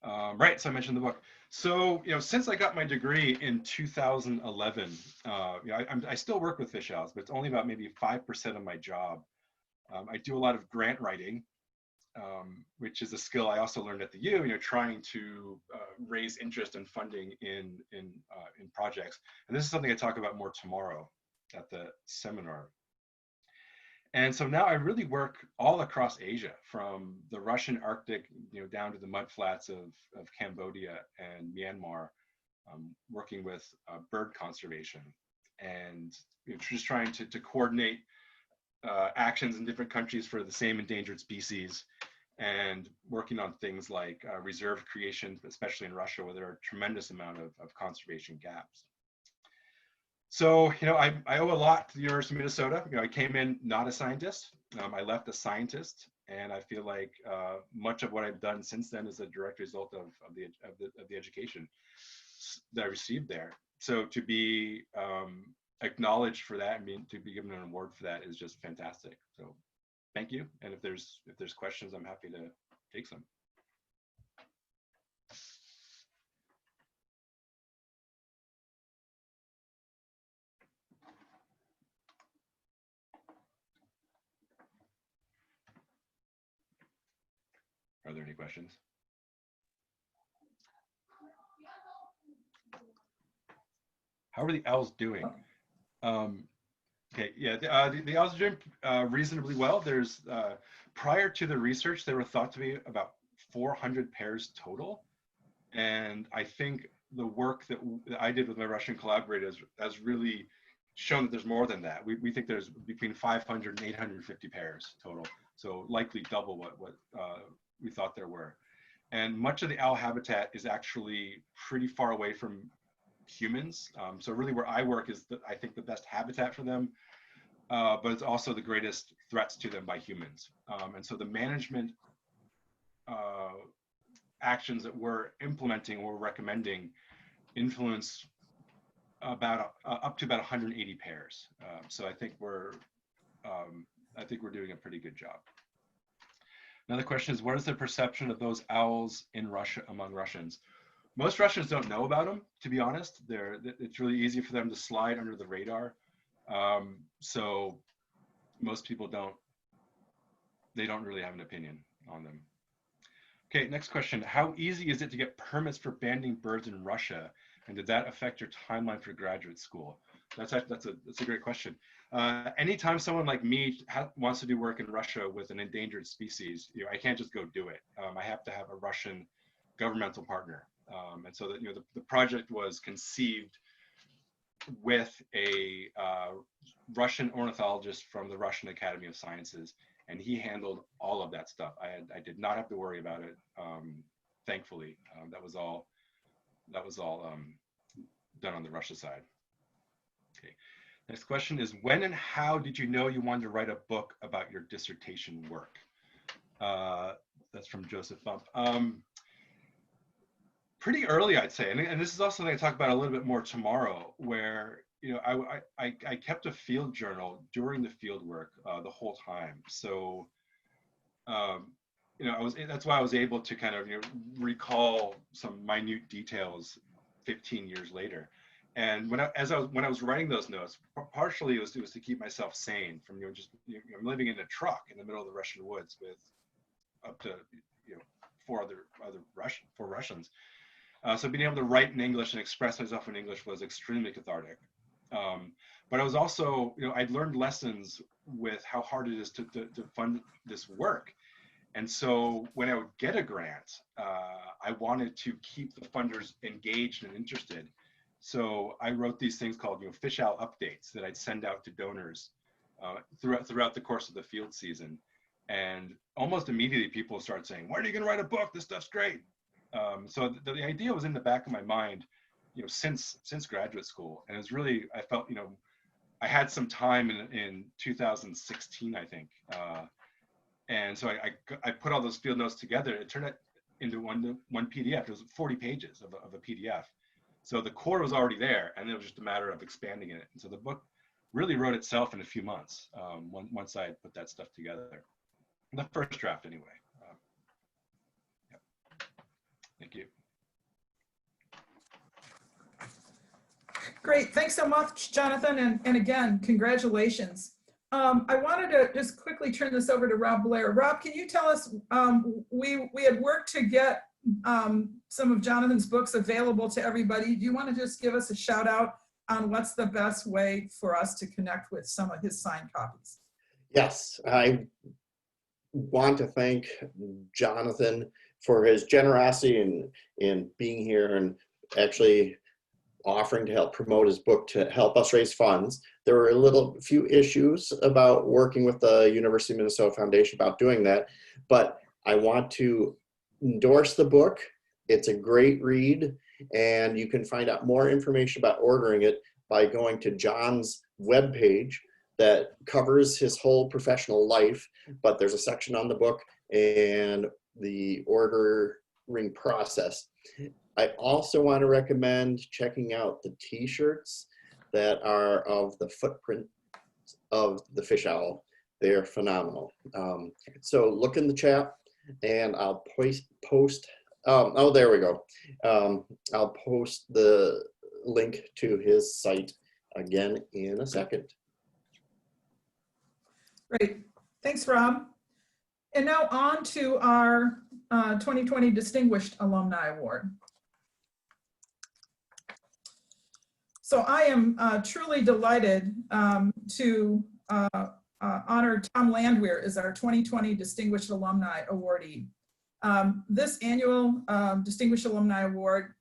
Right, so I mentioned the book. So since I got my degree in 2011, I still work with fish owls, but it's only about maybe 5% of my job. I do a lot of grant writing, which is a skill I also learned at the U. Trying to raise interest and funding in projects. And this is something I talk about more tomorrow at the seminar. And so now I really work all across Asia, from the Russian Arctic, down to the mudflats of Cambodia and Myanmar, working with bird conservation, and just trying to coordinate actions in different countries for the same endangered species, and working on things like reserve creation, especially in Russia, where there are a tremendous amount of conservation gaps. So, I owe a lot to the University of Minnesota. I came in not a scientist. I left a scientist, and I feel like much of what I've done since then is a direct result of the education that I received there. So to be acknowledged for that, to be given an award for that is just fantastic. So thank you. And if there's questions, I'm happy to take some. Are there any questions? How are the owls doing? Okay, yeah, the owls are doing reasonably well. There's, prior to the research, there were thought to be about 400 pairs total. And I think the work that I did with my Russian collaborators has really shown that there's more than that. We think there's between 500 and 850 pairs total, so likely double what we thought there were. And much of the owl habitat is actually pretty far away from humans. So really where I work is, I think, the best habitat for them, but it's also the greatest threats to them by humans. And so the management actions that we're implementing or recommending influence about up to about 180 pairs. So I think we're doing a pretty good job. Another question is, what is the perception of those owls in Russia among Russians? Most Russians don't know about them, to be honest. It's really easy for them to slide under the radar. So most people don't really have an opinion on them. Okay, next question. How easy is it to get permits for banding birds in Russia? And did that affect your timeline for graduate school? That's a great question. Anytime someone like me wants to do work in Russia with an endangered species, I can't just go do it. I have to have a Russian governmental partner. And so that, the project was conceived with a Russian ornithologist from the Russian Academy of Sciences, and he handled all of that stuff. I did not have to worry about it, thankfully. That was all done on the Russia side. Okay. Next question is, when and how did you know you wanted to write a book about your dissertation work? That's from Joseph Bump. Pretty early, I'd say, and this is also something I talk about a little bit more tomorrow, where I kept a field journal during the field work the whole time. So that's why I was able to kind of recall some minute details 15 years later. And when I was writing those notes, partially it was to keep myself sane from I'm living in a truck in the middle of the Russian woods with up to four Russians. So being able to write in English and express myself in English was extremely cathartic. But I was also, I'd learned lessons with how hard it is to fund this work. And so when I would get a grant, I wanted to keep the funders engaged and interested. So I wrote these things called fish owl updates that I'd send out to donors throughout the course of the field season. And almost immediately people started saying, "When are you going to write a book? This stuff's great." So the idea was in the back of my mind, since graduate school. And it was really, I felt, I had some time in 2016, I think. And so I put all those field notes together. It turned it into one PDF. It was 40 pages of a PDF. So the core was already there, and it was just a matter of expanding it. And so the book really wrote itself in a few months once I put that stuff together. The first draft, anyway. Yep. Thank you. Great, thanks so much, Jonathan, and again, congratulations. I wanted to just quickly turn this over to Rob Blair. Rob, can you tell us, we had worked to get some of Jonathan's books available to everybody. Do you want to just give us a shout out on what's the best way for us to connect with some of his signed copies? Yes, I want to thank Jonathan for his generosity in being here and actually offering to help promote his book to help us raise funds. There were a few issues about working with the University of Minnesota Foundation about doing that, but I want to endorse the book. It's a great read, and you can find out more information about ordering it by going to John's webpage that covers his whole professional life, but there's a section on the book and the ordering process. I also want to recommend checking out the t-shirts that are of the footprint of the fish owl. They're phenomenal. So look in the chat and I'll post, oh, there we go. I'll post the link to his site again in a second. Great, thanks, Rob. And now on to our 2020 Distinguished Alumni Award. So I am truly delighted to honor Tom Landwehr as our 2020 Distinguished Alumni Awardee. This annual Distinguished Alumni Award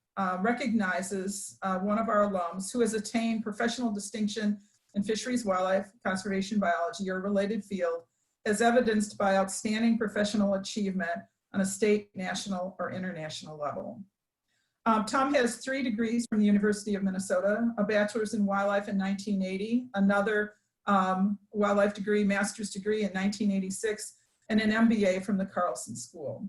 recognizes one of our alums who has attained professional distinction in fisheries, wildlife, conservation biology, or related field, as evidenced by outstanding professional achievement on a state, national, or international level. Tom has 3 degrees from the University of Minnesota, a bachelor's in wildlife in 1980, another wildlife degree, master's degree in 1986, and an MBA from the Carlson School.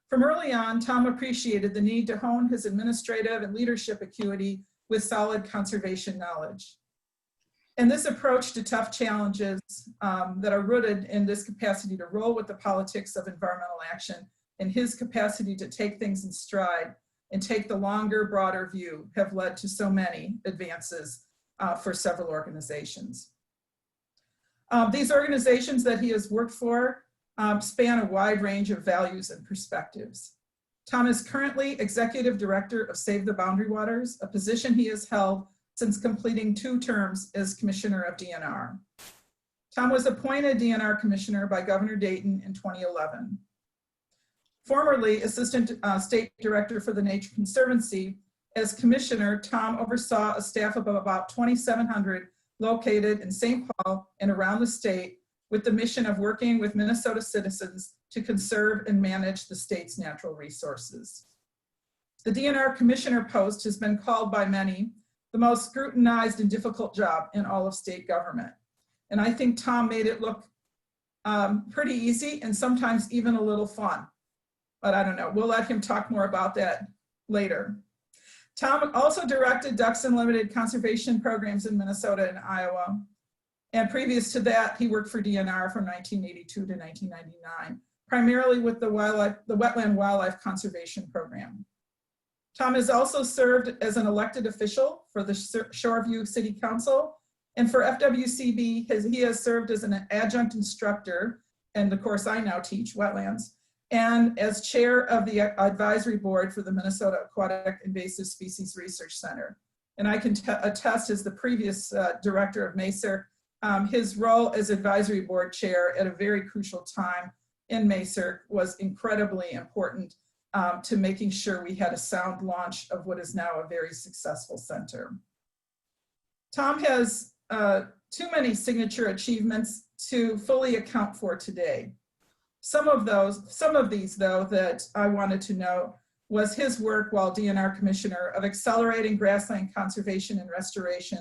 From early on, Tom appreciated the need to hone his administrative and leadership acuity with solid conservation knowledge. And this approach to tough challenges that are rooted in this capacity to roll with the politics of environmental action and his capacity to take things in stride and take the longer, broader view have led to so many advances for several organizations. These organizations that he has worked for span a wide range of values and perspectives. Tom is currently Executive Director of Save the Boundary Waters, a position he has held since completing 2 terms as Commissioner of DNR. Tom was appointed DNR Commissioner by Governor Dayton in 2011. Formerly Assistant State Director for the Nature Conservancy, as Commissioner, Tom oversaw a staff of about 2,700 located in St. Paul and around the state with the mission of working with Minnesota citizens to conserve and manage the state's natural resources. The DNR Commissioner post has been called by many the most scrutinized and difficult job in all of state government. And I think Tom made it look pretty easy and sometimes even a little fun. But I don't know, we'll let him talk more about that later. Tom also directed Ducks Unlimited conservation programs in Minnesota and Iowa. And previous to that, he worked for DNR from 1982 to 1999, primarily with the Wetland Wildlife Conservation Program. Tom has also served as an elected official for the Shoreview City Council, and for FWCB, he has served as an adjunct instructor, and of course I now teach wetlands, and as chair of the advisory board for the Minnesota Aquatic Invasive Species Research Center. And I can attest as the previous director of MACER, his role as advisory board chair at a very crucial time in MACER was incredibly important to making sure we had a sound launch of what is now a very successful center. Tom has too many signature achievements to fully account for today. Some of these though that I wanted to note was his work while DNR Commissioner of accelerating grassland conservation and restoration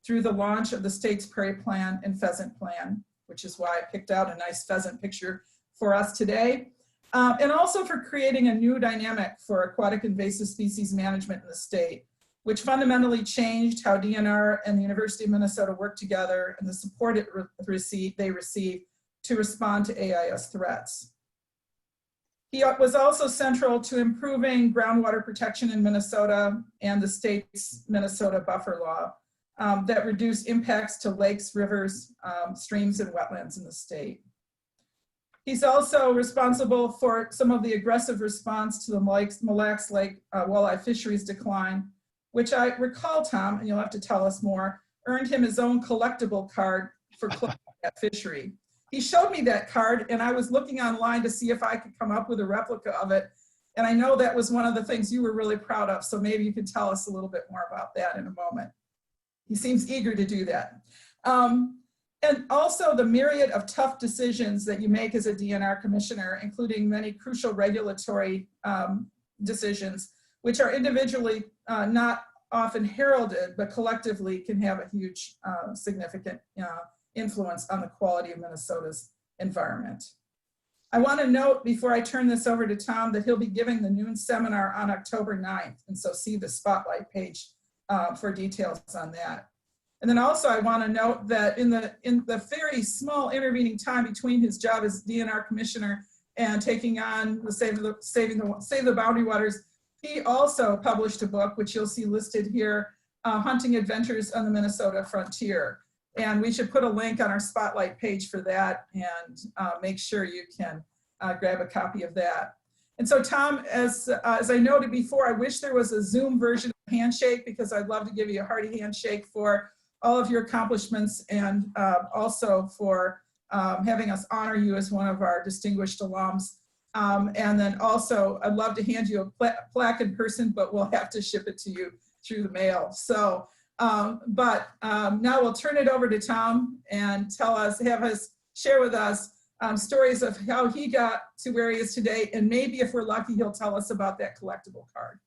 through the launch of the state's prairie plan and pheasant plan, which is why I picked out a nice pheasant picture for us today. And also for creating a new dynamic for aquatic invasive species management in the state, which fundamentally changed how DNR and the University of Minnesota work together and the support they receive to respond to AIS threats. He was also central to improving groundwater protection in Minnesota and the state's Minnesota buffer law that reduced impacts to lakes, rivers, streams, and wetlands in the state. He's also responsible for some of the aggressive response to the Mille Lacs Lake walleye fisheries decline, which I recall, Tom, and you'll have to tell us more, earned him his own collectible card for closing that fishery. He showed me that card and I was looking online to see if I could come up with a replica of it. And I know that was one of the things you were really proud of. So maybe you could tell us a little bit more about that in a moment. He seems eager to do that. And also the myriad of tough decisions that you make as a DNR commissioner, including many crucial regulatory decisions, which are individually not often heralded, but collectively can have a huge significant influence on the quality of Minnesota's environment. I want to note before I turn this over to Tom that he'll be giving the noon seminar on October 9th. And so see the spotlight page for details on that. And then also I want to note that in the very small intervening time between his job as DNR commissioner and taking on the Save the Boundary Waters, he also published a book, which you'll see listed here, Hunting Adventures on the Minnesota Frontier. And we should put a link on our spotlight page for that and make sure you can grab a copy of that. And so Tom, as I noted before, I wish there was a Zoom version of handshake because I'd love to give you a hearty handshake for all of your accomplishments and also for having us honor you as one of our distinguished alums And then also, I'd love to hand you a plaque in person, but we'll have to ship it to you through the mail. So, now we'll turn it over to Tom and have us share with us stories of how he got to where he is today. And maybe if we're lucky, he'll tell us about that collectible card.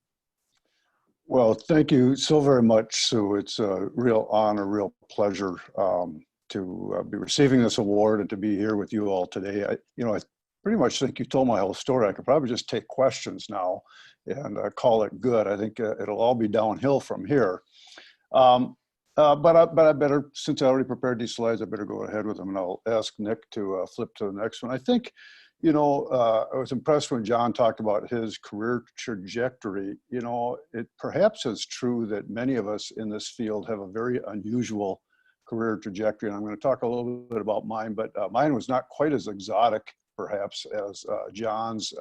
Well, thank you so very much, Sue. It's a real honor, real pleasure to be receiving this award and to be here with you all today. I pretty much think you told my whole story. I could probably just take questions now and call it good. I think it'll all be downhill from here. But I better, since I already prepared these slides, I better go ahead with them, and I'll ask Nick to flip to the next one. I think, I was impressed when Jon talked about his career trajectory. It perhaps is true that many of us in this field have a very unusual career trajectory, and I'm going to talk a little bit about mine, but mine was not quite as exotic, perhaps, as Jon's.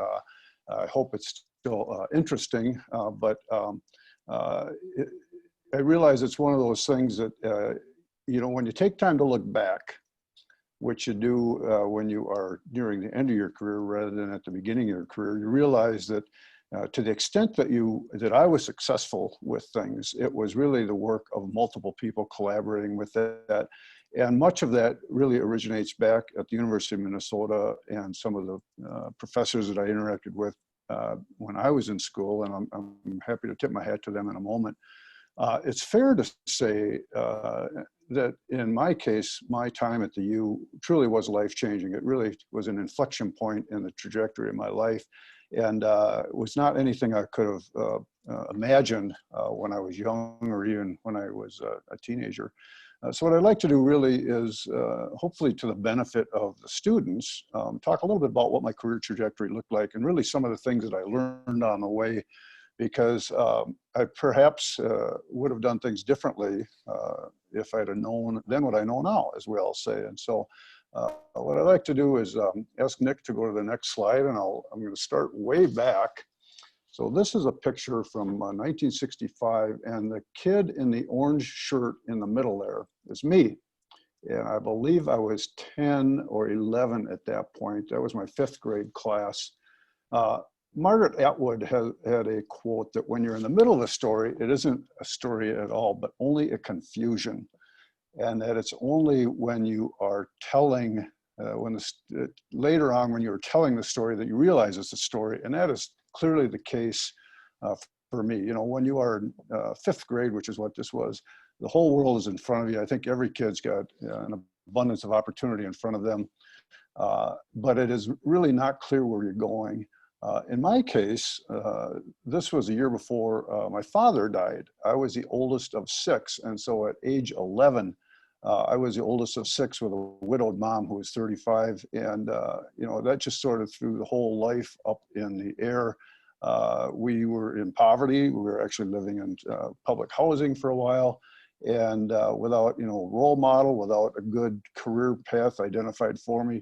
I hope it's still interesting, but I realize it's one of those things that, when you take time to look back, which you do when you are nearing the end of your career rather than at the beginning of your career, you realize that to the extent that I was successful with things, it was really the work of multiple people collaborating with that. And much of that really originates back at the University of Minnesota and some of the professors that I interacted with when I was in school, and I'm happy to tip my hat to them in a moment. It's fair to say that in my case, my time at the U truly was life-changing. It really was an inflection point in the trajectory of my life, and it was not anything I could have imagined when I was young or even when I was a teenager. So what I'd like to do really is, hopefully to the benefit of the students, talk a little bit about what my career trajectory looked like and really some of the things that I learned on the way, because I perhaps would have done things differently if I'd have known then what I know now, as we all say. And so what I'd like to do is ask Nick to go to the next slide, and I'm going to start way back. So this is a picture from 1965, and the kid in the orange shirt in the middle there is me. And I believe I was 10 or 11 at that point. That was my 5th grade class. Margaret Atwood had a quote that when you're in the middle of a story, it isn't a story at all, but only a confusion. And that it's only when you are telling, later on when you're telling the story that you realize it's a story. And that is clearly the case for me. When you are in 5th grade, which is what this was, the whole world is in front of you. I think every kid's got an abundance of opportunity in front of them, but it is really not clear where you're going. In my case, this was a year before my father died. I was the oldest of 6, and so at age 11, I was the oldest of 6 with a widowed mom who was 35, and that just sort of threw the whole life up in the air. We were in poverty. We were actually living in public housing for a while, and without a role model, without a good career path identified for me.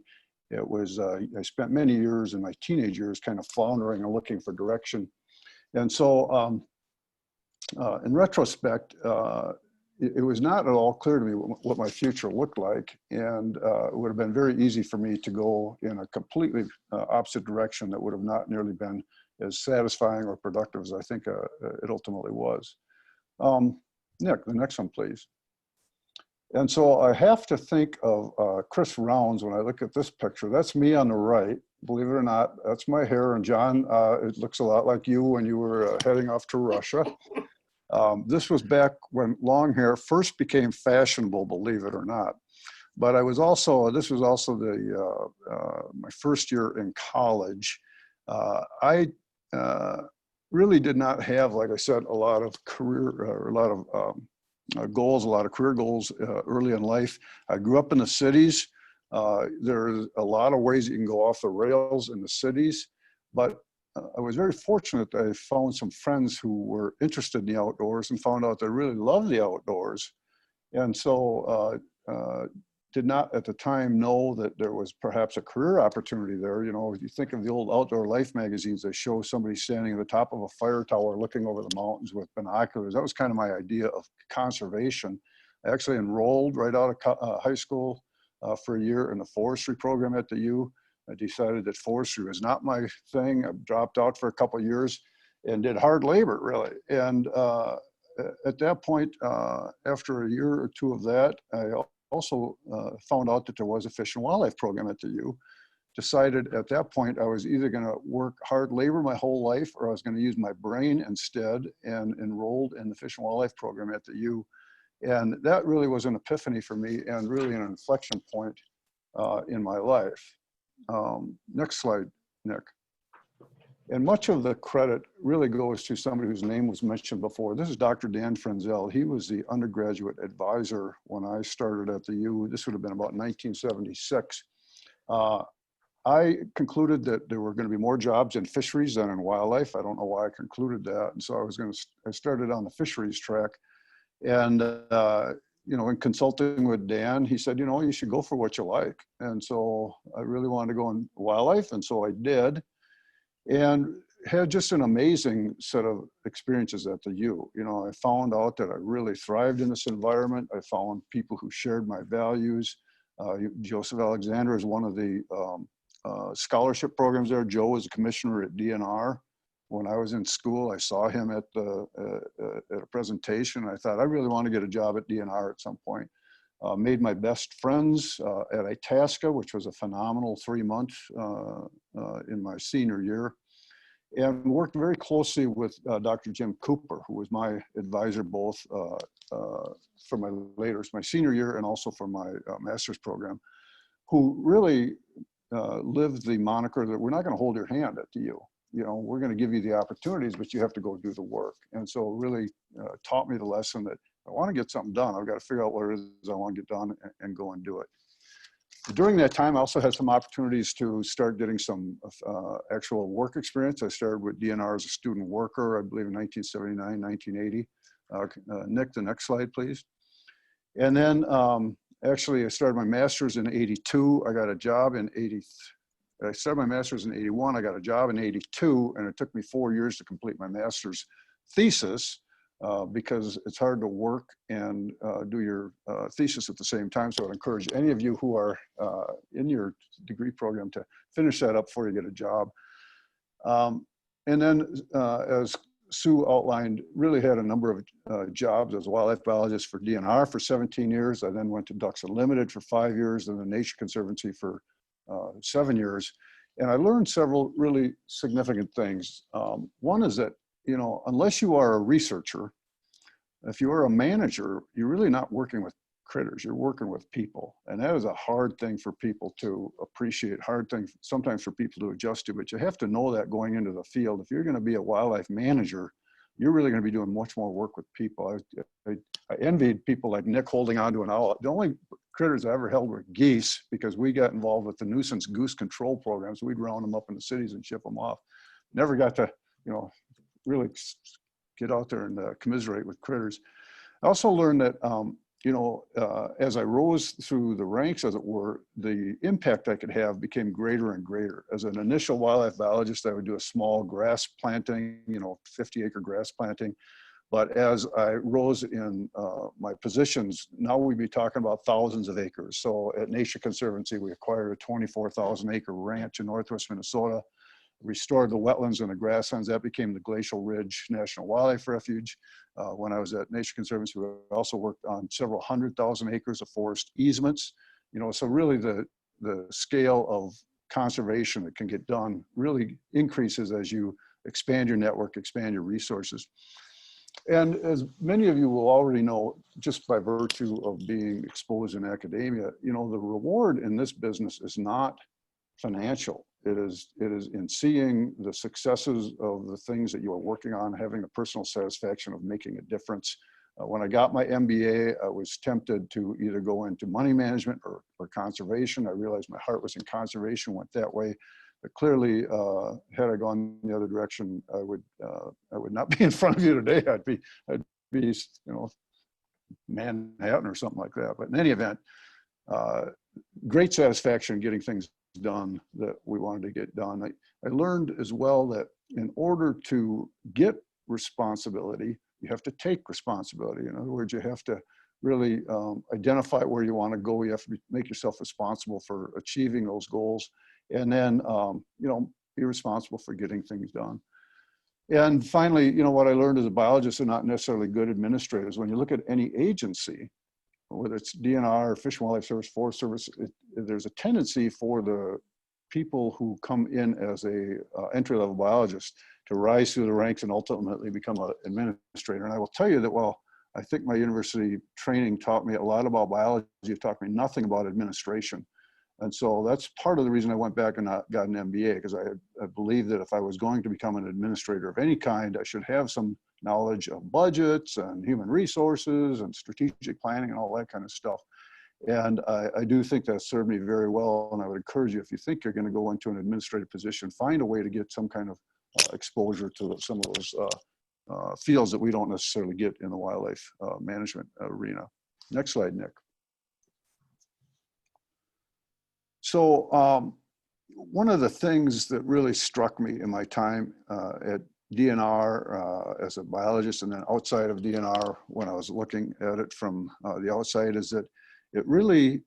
It was, I spent many years in my teenage years kind of floundering and looking for direction. And so in retrospect, it was not at all clear to me what my future looked like. And it would have been very easy for me to go in a completely opposite direction that would have not nearly been as satisfying or productive as I think it ultimately was. Nick, the next one, please. And so I have to think of Chris Rounds when I look at this picture. That's me on the right, believe it or not. That's my hair. And Jon, it looks a lot like you when you were heading off to Russia. This was back when long hair first became fashionable, believe it or not. But I was also, this was also my first year in college. I really did not have, like I said, a lot of career, or a lot of goals, a lot of career goals early in life. I grew up in the cities. There's a lot of ways you can go off the rails in the cities, but I was very fortunate that I found some friends who were interested in the outdoors and found out they really loved the outdoors. And so did not at the time know that there was perhaps a career opportunity there. If you think of the old Outdoor Life magazines, they show somebody standing at the top of a fire tower looking over the mountains with binoculars. That was kind of my idea of conservation. I actually enrolled right out of high school for a year in the forestry program at the U. I decided that forestry was not my thing. I dropped out for a couple of years and did hard labor, really. And at that point, after a year or two of that, I also found out that there was a fish and wildlife program at the U. Decided at that point I was either going to work hard labor my whole life, or I was going to use my brain instead, and enrolled in the Fish and Wildlife program at the U. And that really was an epiphany for me, and really an inflection point in my life. Next slide, Nick. And much of the credit really goes to somebody whose name was mentioned before. This is Dr. Dan Frenzel. He was the undergraduate advisor when I started at the U. This would have been about 1976. I concluded that there were going to be more jobs in fisheries than in wildlife. I don't know why I concluded that. And so I started on the fisheries track. And, you know, in consulting with Dan, he said, you know, you should go for what you like. And so I really wanted to go in wildlife. And so I did, and had just an amazing set of experiences at the U. You know, I found out that I really thrived in this environment. I found people who shared my values. Joseph Alexander is one of the scholarship programs there. Joe was a commissioner at DNR. When I was in school, I saw him at a presentation. I thought, I really want to get a job at DNR at some point. Made my best friends at Itasca, which was a phenomenal 3 months in my senior year, and worked very closely with Dr. Jim Cooper, who was my advisor both for my senior year and also for my master's program, who really lived the moniker that we're not going to hold your hand at the U. You know, we're going to give you the opportunities, but you have to go do the work. And so really taught me the lesson that I want to get something done. I've got to figure out what it is I want to get done and go and do it. During that time, I also had some opportunities to start getting some actual work experience. I started with DNR as a student worker, I believe in 1979, 1980. Nick, the next slide, please. And then actually I started my master's in 82. I got a job in 80. I started my master's in 81. I got a job in 82, and it took me 4 years to complete my master's thesis because it's hard to work and do your thesis at the same time. So I'd encourage any of you who are in your degree program to finish that up before you get a job. And then as Sue outlined, really had a number of jobs as a wildlife biologist for DNR for 17 years. I then went to Ducks Unlimited for 5 years, and the Nature Conservancy for 7 years. And I learned several really significant things. One is that, you know, unless you are a researcher, if you are a manager, you're really not working with critters, you're working with people. And that is a hard thing for people to appreciate, hard thing sometimes for people to adjust to, but you have to know that going into the field. If you're going to be a wildlife manager, you're really going to be doing much more work with people. I envied people like Nick holding on to an owl. The only critters I ever held were geese, because we got involved with the nuisance goose control programs. We'd round them up in the cities and ship them off. Never got to, you know, really get out there and commiserate with critters. I also learned that, you know, as I rose through the ranks, as it were, the impact I could have became greater and greater. As an initial wildlife biologist, I would do a small grass planting, you know, 50-acre grass planting. But as I rose in my positions, now we'd be talking about thousands of acres. So at Nature Conservancy, we acquired a 24,000-acre ranch in northwest Minnesota, restored the wetlands and the grasslands. That became the Glacial Ridge National Wildlife Refuge. When I was at Nature Conservancy, we also worked on several 100,000 acres of forest easements. You know, so really the scale of conservation that can get done really increases as you expand your network, expand your resources. And as many of you will already know, just by virtue of being exposed in academia, you know, the reward in this business is not financial. It is in seeing the successes of the things that you are working on, having the personal satisfaction of making a difference. When I got my MBA, I was tempted to either go into money management or conservation. I realized my heart was in conservation, went that way. But clearly, had I gone the other direction, I would not be in front of you today. I'd be, you know, Manhattan or something like that. But in any event, great satisfaction getting things done that we wanted to get done. I learned as well that in order to get responsibility, you have to take responsibility. In other words, you have to really identify where you want to go. You have to make yourself responsible for achieving those goals. and then, be responsible for getting things done. And finally, what I learned as a biologist, are not necessarily good administrators. When you look at any agency, whether it's DNR, Fish and Wildlife Service, Forest Service, there's a tendency for the people who come in as a entry-level biologist to rise through the ranks and ultimately become an administrator. And I will tell you that while I think my university training taught me a lot about biology, it taught me nothing about administration. And so that's part of the reason I went back and got an MBA, because I believe that if I was going to become an administrator of any kind, I should have some knowledge of budgets and human resources and strategic planning and all that kind of stuff. And I do think that served me very well. And I would encourage you, if you think you're going to go into an administrative position, find a way to get some kind of exposure to some of those fields that we don't necessarily get in the wildlife management arena. Next slide, Nick. So one of the things that really struck me in my time at DNR as a biologist, and then outside of DNR when I was looking at it from the outside, is that it really,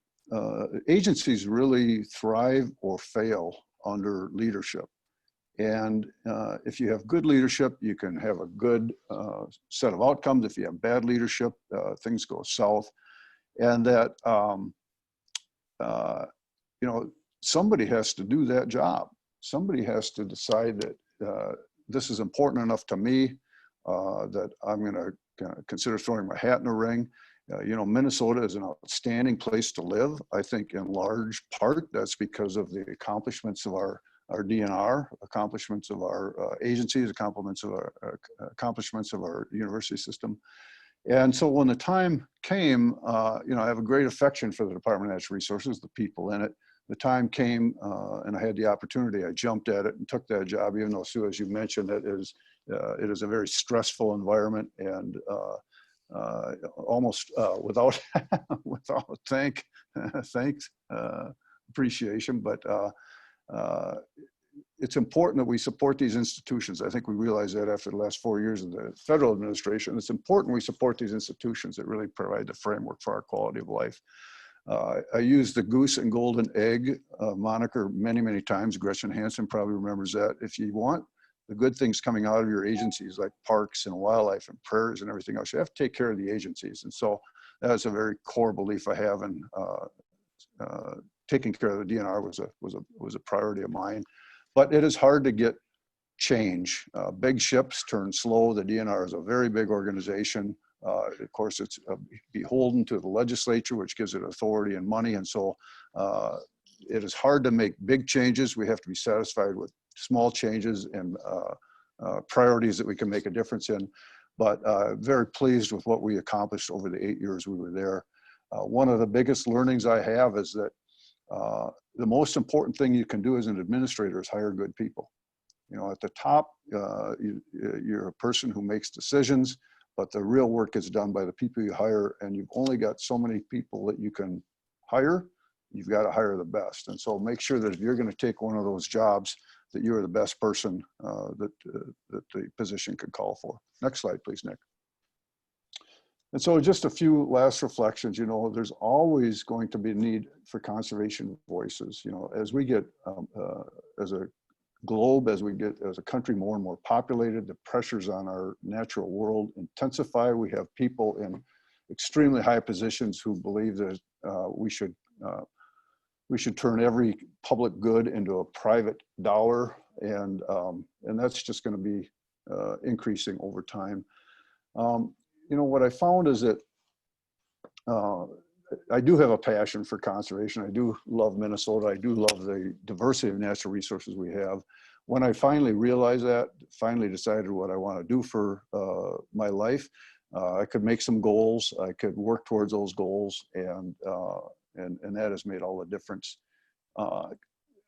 agencies really thrive or fail under leadership. And if you have good leadership, you can have a good set of outcomes. If you have bad leadership, things go south. And that, somebody has to do that job. Somebody has to decide that this is important enough to me that I'm going to consider throwing my hat in the ring. Minnesota is an outstanding place to live. I think in large part that's because of the accomplishments of our DNR, accomplishments of our agencies, accomplishments of our university system. And so when the time came, I have a great affection for the Department of Natural Resources, the people in it. The time came and I had the opportunity. I jumped at it and took that job, even though, Sue, as you mentioned, it is a very stressful environment and almost without thanks, appreciation, but it's important that we support these institutions. I think we realize that after the last 4 years of the federal administration, it's important we support these institutions that really provide the framework for our quality of life. I used the goose and golden egg moniker many, many times. Gretchen Hansen probably remembers that. If you want the good things coming out of your agencies like parks and wildlife and prairies and everything else, you have to take care of the agencies. And so that's a very core belief I have, and taking care of the DNR was a priority of mine. But it is hard to get change. Big ships turn slow. The DNR is a very big organization. Of course, it's beholden to the legislature, which gives it authority and money. And so it is hard to make big changes. We have to be satisfied with small changes and priorities that we can make a difference in. But very pleased with what we accomplished over the 8 years we were there. One of the biggest learnings I have is that the most important thing you can do as an administrator is hire good people. At the top, you're a person who makes decisions, but the real work is done by the people you hire, and you've only got so many people that you can hire. You've got to hire the best. And so make sure that if you're going to take one of those jobs, that you're the best person that the position could call for. Next slide, please, Nick. And so just a few last reflections. There's always going to be a need for conservation voices. As we get, as a globe, as we get as a country more and more populated, the pressures on our natural world intensify. We have people in extremely high positions who believe that we should turn every public good into a private dollar, and that's just going to be increasing over time. What I found is that I do have a passion for conservation. I do love Minnesota. I do love the diversity of natural resources we have. When I finally realized that, finally decided what I want to do for my life, I could make some goals. I could work towards those goals, and that has made all the difference.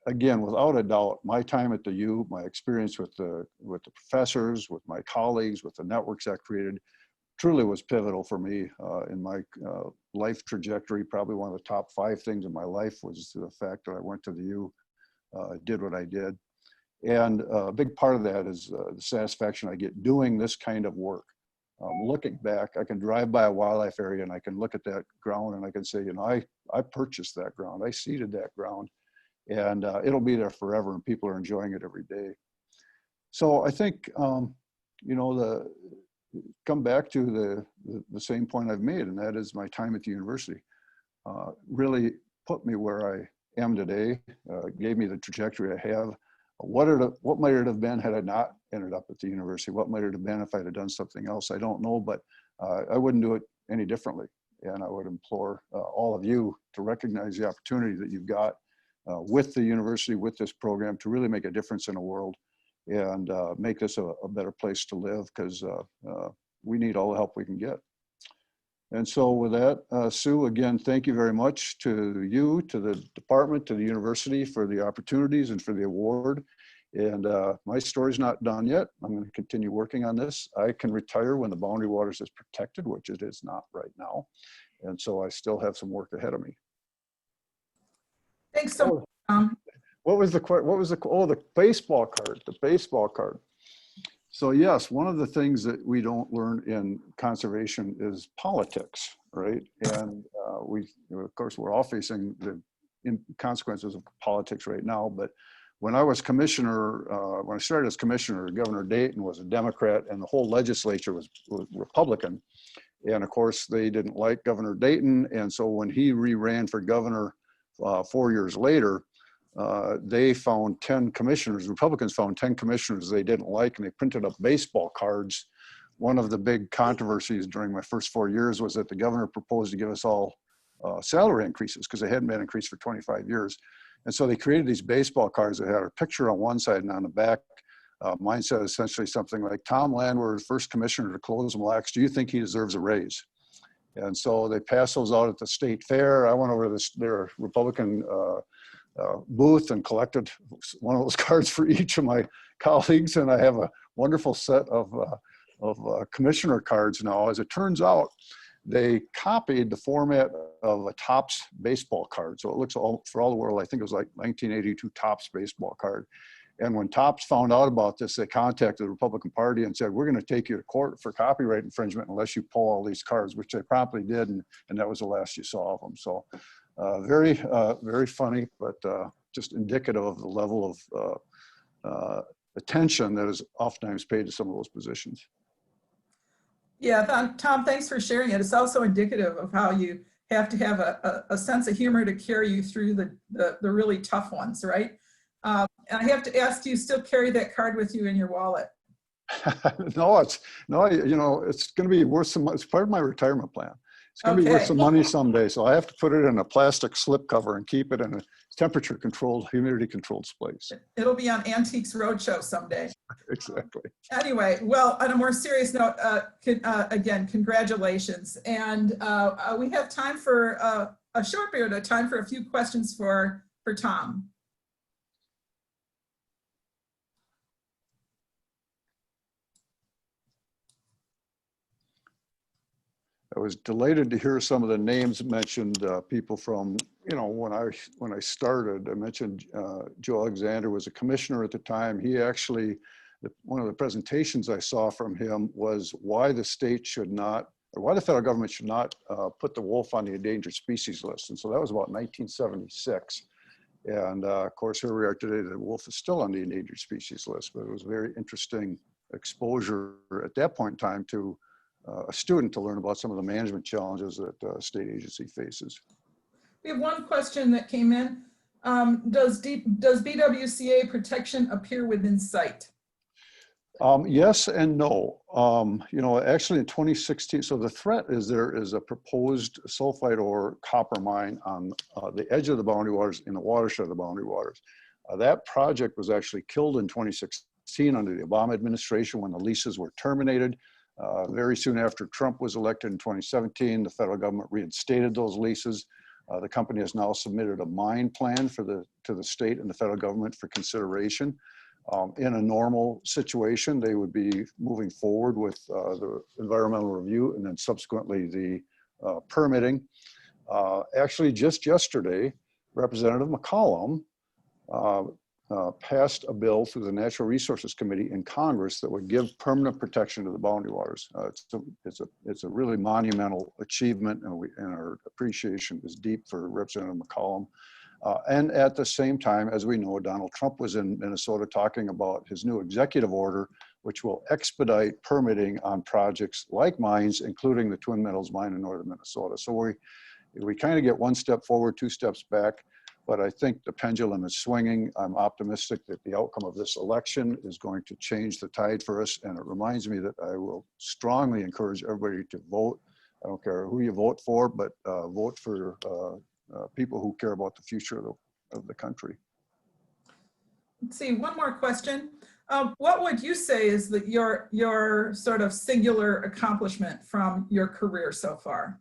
Again, without a doubt, my time at the U, my experience with the professors, with my colleagues, with the networks I created, truly was pivotal for me in my life trajectory. Probably one of the top 5 things in my life was the fact that I went to the U, did what I did. And a big part of that is the satisfaction I get doing this kind of work. Looking back, I can drive by a wildlife area and I can look at that ground and I can say, I purchased that ground, I seeded that ground. and it'll be there forever, and people are enjoying it every day. So I think, you know, come back to the same point I've made, and that is my time at the university really put me where I am today, gave me the trajectory I have. What might it have been had I not ended up at the university? What might it have been if I'd have done something else? I don't know, but I wouldn't do it any differently. And I would implore all of you to recognize the opportunity that you've got with the university, with this program, to really make a difference in the world and make this a better place to live, because we need all the help we can get. And so with that, Sue, again, thank you very much to you, to the department, to the university for the opportunities and for the award. And my story's not done yet. I'm going to continue working on this. I can retire when the Boundary Waters is protected, which it is not right now. And so I still have some work ahead of me. Thanks so much, Tom. What was the baseball card. So yes, one of the things that we don't learn in conservation is politics, right? And of course, we're all facing the consequences of politics right now. But when I was commissioner, when I started as commissioner, Governor Dayton was a Democrat and the whole legislature was Republican. And of course, they didn't like Governor Dayton. And so when he re-ran for governor 4 years later, they found 10 commissioners, Republicans found 10 commissioners they didn't like, and they printed up baseball cards. One of the big controversies during my first 4 years was that the governor proposed to give us all salary increases because they hadn't been increased for 25 years. And so they created these baseball cards that had a picture on one side and on the back. Mine said essentially something like, Tom Landwehr, first commissioner to close Mille Lacs, do you think he deserves a raise? And so they passed those out at the state fair. I went over to their Republican booth and collected one of those cards for each of my colleagues, and I have a wonderful set of commissioner cards now. As it turns out, they copied the format of a Topps baseball card, so it looks for all the world. I think it was like 1982 Topps baseball card. And when Topps found out about this, they contacted the Republican Party and said, we're going to take you to court for copyright infringement unless you pull all these cards, which they promptly did, and that was the last you saw of them. So very funny, but just indicative of the level of attention that is oftentimes paid to some of those positions. Yeah, Tom, thanks for sharing it. It's also indicative of how you have to have a sense of humor to carry you through the really tough ones, right? And I have to ask, do you still carry that card with you in your wallet? No, you know, it's going to be worth some. It's part of my retirement plan. It's going to be worth some money someday, so I have to put it in a plastic slip cover and keep it in a temperature-controlled, humidity-controlled place. It'll be on Antiques Roadshow someday. Exactly. Anyway, well, on a more serious note, again, congratulations. And we have time for a short period of time for a few questions for Tom. I was delighted to hear some of the names mentioned, people from, you know, when I started. I mentioned Joe Alexander was a commissioner at the time. He actually, one of the presentations I saw from him was why the state should not, or why the federal government should not put the wolf on the endangered species list. And so that was about 1976. And of course, here we are today, the wolf is still on the endangered species list, but it was a very interesting exposure at that point in time to a student to learn about some of the management challenges that a state agency faces. We have one question that came in. Does BWCA protection appear within sight? Yes and no. You know, actually in 2016, so the threat is there is a proposed sulfide ore copper mine on the edge of the Boundary Waters, in the watershed of the Boundary Waters. That project was actually killed in 2016 under the Obama administration when the leases were terminated. Very soon after Trump was elected in 2017, the federal government reinstated those leases. The company has now submitted a mine plan to the state and the federal government for consideration. In a normal situation, they would be moving forward with the environmental review and then subsequently the permitting. Actually, just yesterday, Representative McCollum passed a bill through the Natural Resources Committee in Congress that would give permanent protection to the Boundary Waters. It's a really monumental achievement, and our appreciation is deep for Representative McCollum. And at the same time, as we know, Donald Trump was in Minnesota talking about his new executive order, which will expedite permitting on projects like mines, including the Twin Metals mine in northern Minnesota. So we kind of get one step forward, two steps back, but I think the pendulum is swinging. I'm optimistic that the outcome of this election is going to change the tide for us. And it reminds me that I will strongly encourage everybody to vote. I don't care who you vote for, but vote for people who care about the future of the country. Let's see, one more question. What would you say is that your sort of singular accomplishment from your career so far?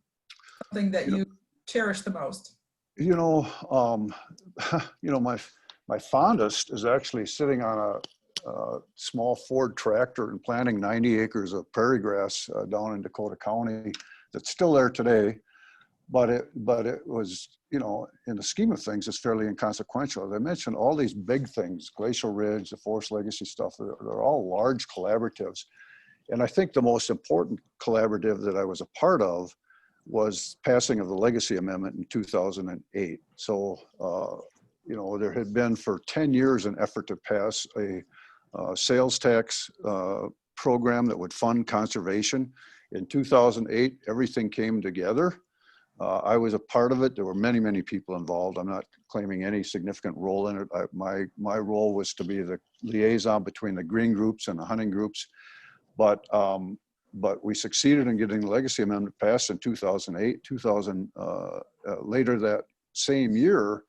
Something that you cherish the most? You know, my fondest is actually sitting on a small Ford tractor and planting 90 acres of prairie grass down in Dakota County. That's still there today, but it was, you know, in the scheme of things, it's fairly inconsequential. As I mentioned, all these big things, Glacial Ridge, the Forest Legacy stuff, they're all large collaboratives. And I think the most important collaborative that I was a part of was passing of the Legacy Amendment in 2008. So, you know, there had been for 10 years an effort to pass a sales tax program that would fund conservation. In 2008, everything came together. I was a part of it. There were many, many people involved. I'm not claiming any significant role in it. My role was to be the liaison between the green groups and the hunting groups. But we succeeded in getting the Legacy Amendment passed in 2008. Later that same year,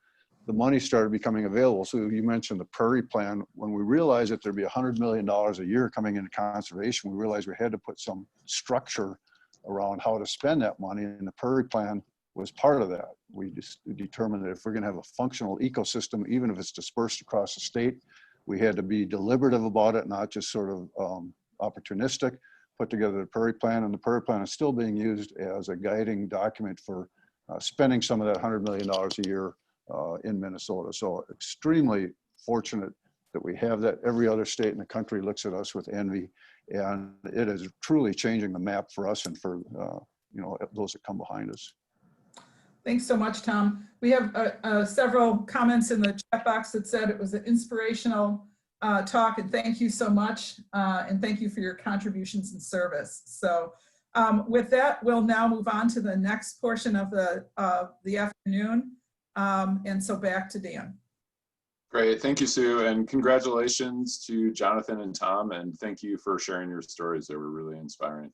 the money started becoming available. So you mentioned the Prairie Plan. When we realized that there'd be $100 million a year coming into conservation, we realized we had to put some structure around how to spend that money, and the Prairie Plan was part of that. We just determined that if we're going to have a functional ecosystem, even if it's dispersed across the state, we had to be deliberative about it, not just sort of opportunistic. Put together the Prairie Plan, and the Prairie Plan is still being used as a guiding document for spending some of that $100 million a year in Minnesota. So extremely fortunate that we have that. Every other state in the country looks at us with envy, and it is truly changing the map for us and for you know, those that come behind us. Thanks so much, Tom. We have several comments in the chat box that said it was an inspirational talk, and thank you so much, and thank you for your contributions and service. So with that, we'll now move on to the next portion of the afternoon, and so back to Dan. Great, thank you, Sue, and congratulations to Jonathan and Tom, and thank you for sharing your stories. They were really inspiring.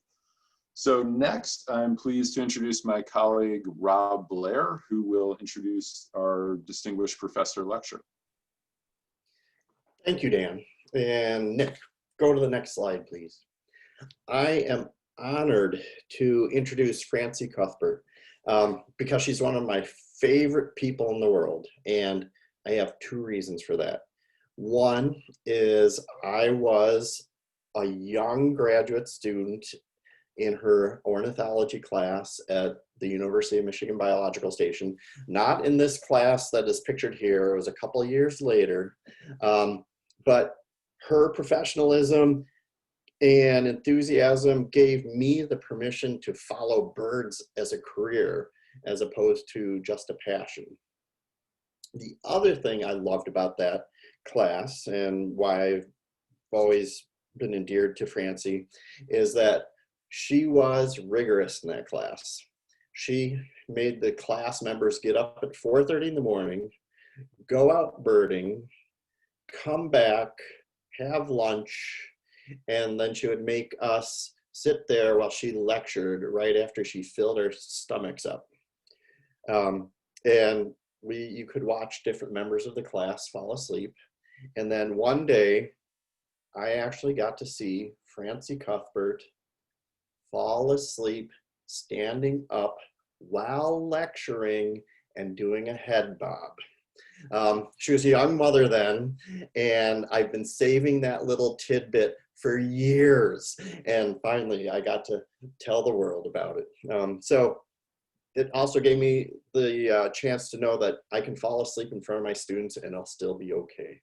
So next, I'm pleased to introduce my colleague, Rob Blair, who will introduce our Distinguished Professor Lecture. Thank you, Dan. And Nick, go to the next slide, please. I am honored to introduce Francie Cuthbert because she's one of my favorite people in the world. And I have two reasons for that. One is I was a young graduate student in her ornithology class at the University of Michigan Biological Station. Not in this class that is pictured here. It was a couple of years later. But her professionalism and enthusiasm gave me the permission to follow birds as a career, as opposed to just a passion. The other thing I loved about that class, and why I've always been endeared to Francie, is that she was rigorous in that class. She made the class members get up at 4:30 in the morning, go out birding, come back, have lunch, and then she would make us sit there while she lectured right after she filled our stomachs up. And you could watch different members of the class fall asleep. And then one day, I actually got to see Francie Cuthbert fall asleep, standing up while lecturing and doing a head bob. She was a young mother then, and I've been saving that little tidbit for years. And finally, I got to tell the world about it. So it also gave me the chance to know that I can fall asleep in front of my students and I'll still be okay.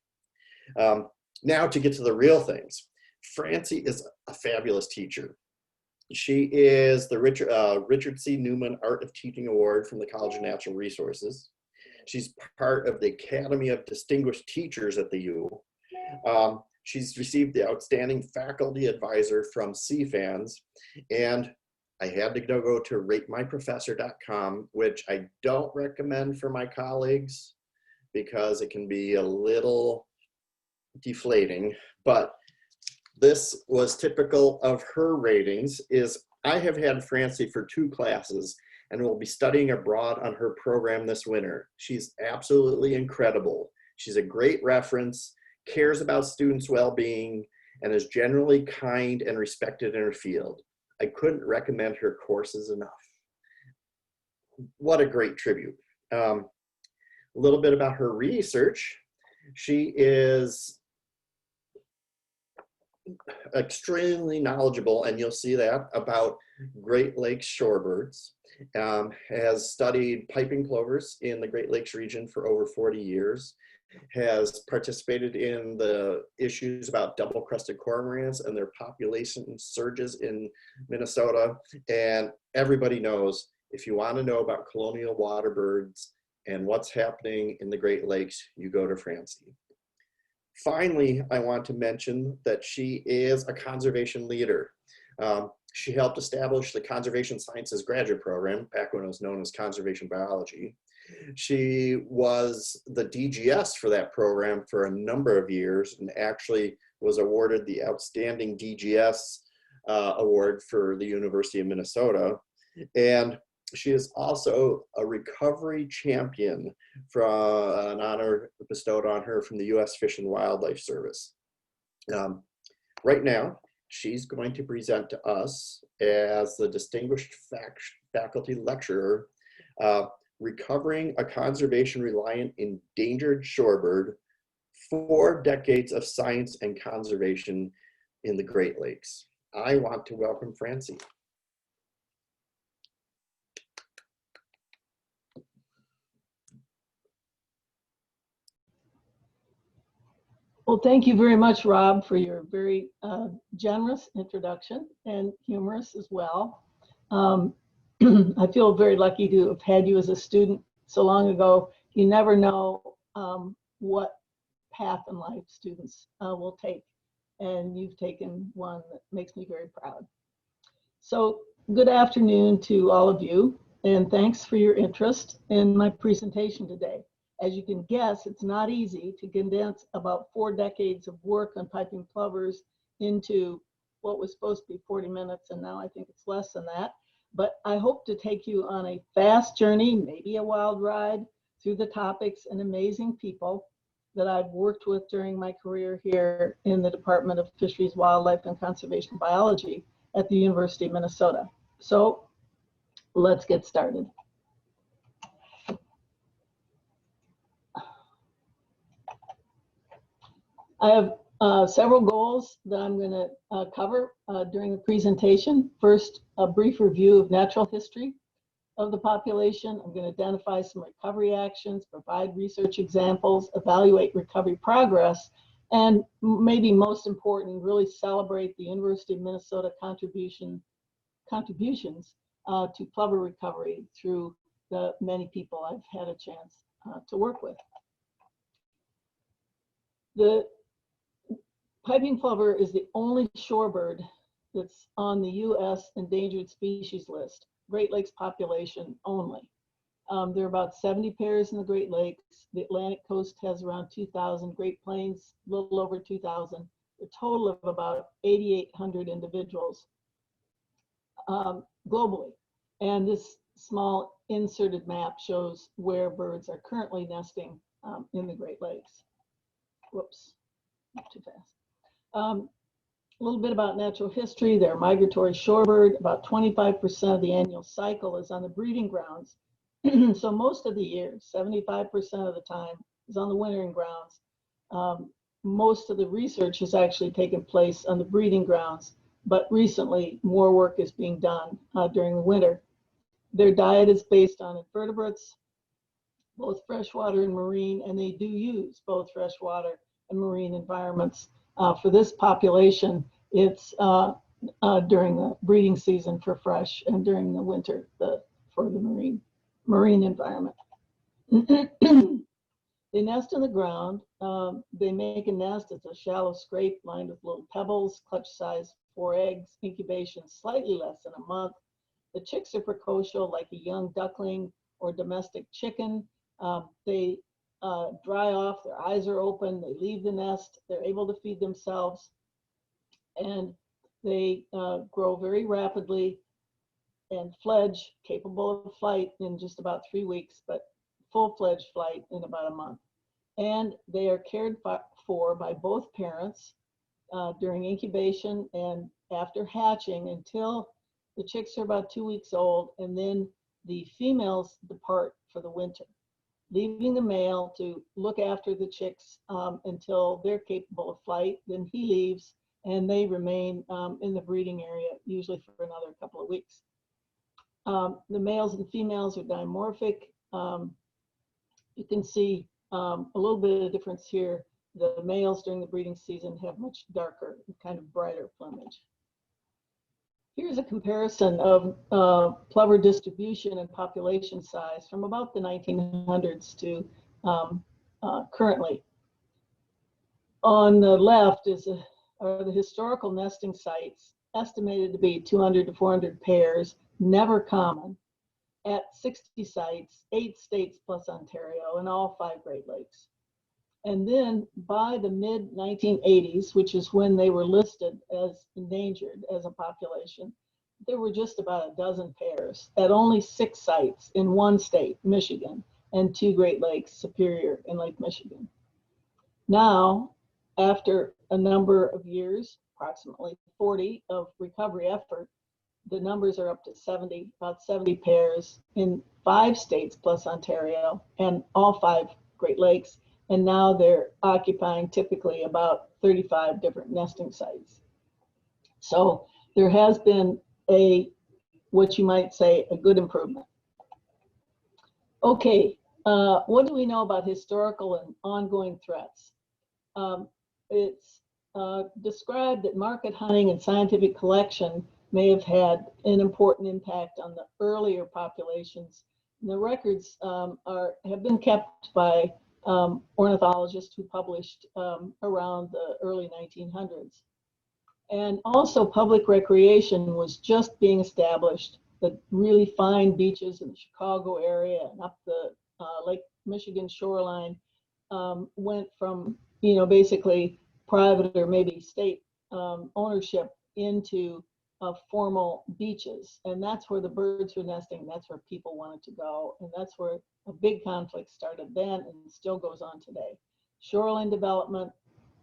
Now to get to the real things. Francie is a fabulous teacher. She is the Richard C. Newman Art of Teaching Award from the College of Natural Resources. She's part of the Academy of Distinguished Teachers at the U. She's received the Outstanding Faculty Advisor from CFANS, and I had to go to ratemyprofessor.com, which I don't recommend for my colleagues because it can be a little deflating, but this was typical of her ratings. Is I have had Francie for 2 classes and will be studying abroad on her program this winter. She's absolutely incredible. She's a great reference, cares about students' well-being, and is generally kind and respected in her field. I couldn't recommend her courses enough. What a great tribute. A little bit about her research. She is extremely knowledgeable, and you'll see that, about Great Lakes shorebirds. Has studied piping plovers in the Great Lakes region for over 40 years, has participated in the issues about double-crested cormorants and their population surges in Minnesota. And everybody knows, if you want to know about colonial water birds and what's happening in the Great Lakes, you go to Francie. Finally, I want to mention that she is a conservation leader. She helped establish the Conservation Sciences graduate program, back when it was known as Conservation Biology. She was the DGS for that program for a number of years and actually was awarded the Outstanding DGS Award for the University of Minnesota. And she is also a recovery champion for an honor bestowed on her from the U.S. Fish and Wildlife Service. Right now, she's going to present to us as the Distinguished Faculty Lecturer, Recovering a Conservation Reliant Endangered Shorebird, 4 Decades of Science and Conservation in the Great Lakes. I want to welcome Francie. Well, thank you very much, Rob, for your very generous introduction and humorous as well. I feel very lucky to have had you as a student so long ago. You never know what path in life students will take, and you've taken one that makes me very proud. So good afternoon to all of you, and thanks for your interest in my presentation today. As you can guess, it's not easy to condense about 4 decades of work on piping plovers into what was supposed to be 40 minutes, and now I think it's less than that. But I hope to take you on a fast journey, maybe a wild ride, through the topics and amazing people that I've worked with during my career here in the Department of Fisheries, Wildlife, and Conservation Biology at the University of Minnesota. So let's get started. I have several goals that I'm going to cover during the presentation. First, a brief review of natural history of the population. I'm going to identify some recovery actions, provide research examples, evaluate recovery progress, and maybe most important, really celebrate the University of Minnesota contributions to plover recovery through the many people I've had a chance to work with. The piping plover is the only shorebird that's on the U.S. endangered species list, Great Lakes population only. There are about 70 pairs in the Great Lakes. The Atlantic coast has around 2,000, Great Plains a little over 2,000, a total of about 8,800 individuals globally. And this small inserted map shows where birds are currently nesting in the Great Lakes. Whoops, not too fast. A little bit about natural history. They're a migratory shorebird. About 25% of the annual cycle is on the breeding grounds. So most of the year, 75% of the time, is on the wintering grounds. Most of the research has actually taken place on the breeding grounds, but recently more work is being done during the winter. Their diet is based on invertebrates, both freshwater and marine, and they do use both freshwater and marine environments. For this population, it's during the breeding season for fresh and during the winter for the marine environment. They nest in the ground. They make a nest. It's a shallow scrape lined with little pebbles, clutch size 4 eggs, incubation slightly less than a month. The chicks are precocial like a young duckling or domestic chicken. They dry off, their eyes are open, they leave the nest, they're able to feed themselves, and they grow very rapidly and fledge, capable of flight in just about 3 weeks, but full-fledged flight in about a month. And they are cared for by both parents during incubation and after hatching until the chicks are about 2 weeks old, and then the females depart for the winter, leaving the male to look after the chicks until they're capable of flight. Then he leaves and they remain in the breeding area, usually for another couple of weeks. The males and females are dimorphic. You can see a little bit of difference here. The males during the breeding season have much darker, kind of brighter plumage. Here's a comparison of plover distribution and population size from about the 1900s to currently. On the left are the historical nesting sites, estimated to be 200 to 400 pairs, never common, at 60 sites, 8 states plus Ontario, and all 5 Great Lakes. And then by the mid-1980s, which is when they were listed as endangered as a population, there were just about a dozen pairs at only 6 sites in 1 state, Michigan, and 2 Great Lakes, Superior and Lake Michigan. Now, after a number of years, approximately 40 of recovery effort, the numbers are up to 70, about 70 pairs in 5 states plus Ontario and all 5 Great Lakes. And now they're occupying typically about 35 different nesting sites. So there has been what you might say, a good improvement. Okay, what do we know about historical and ongoing threats? It's described that market hunting and scientific collection may have had an important impact on the earlier populations. And the records have been kept by ornithologists who published around the early 1900s. And also public recreation was just being established. The really fine beaches in the Chicago area and up the Lake Michigan shoreline went from, basically private or maybe state ownership into formal beaches. And that's where the birds were nesting. That's where people wanted to go. And that's where a big conflict started then and still goes on today. Shoreline development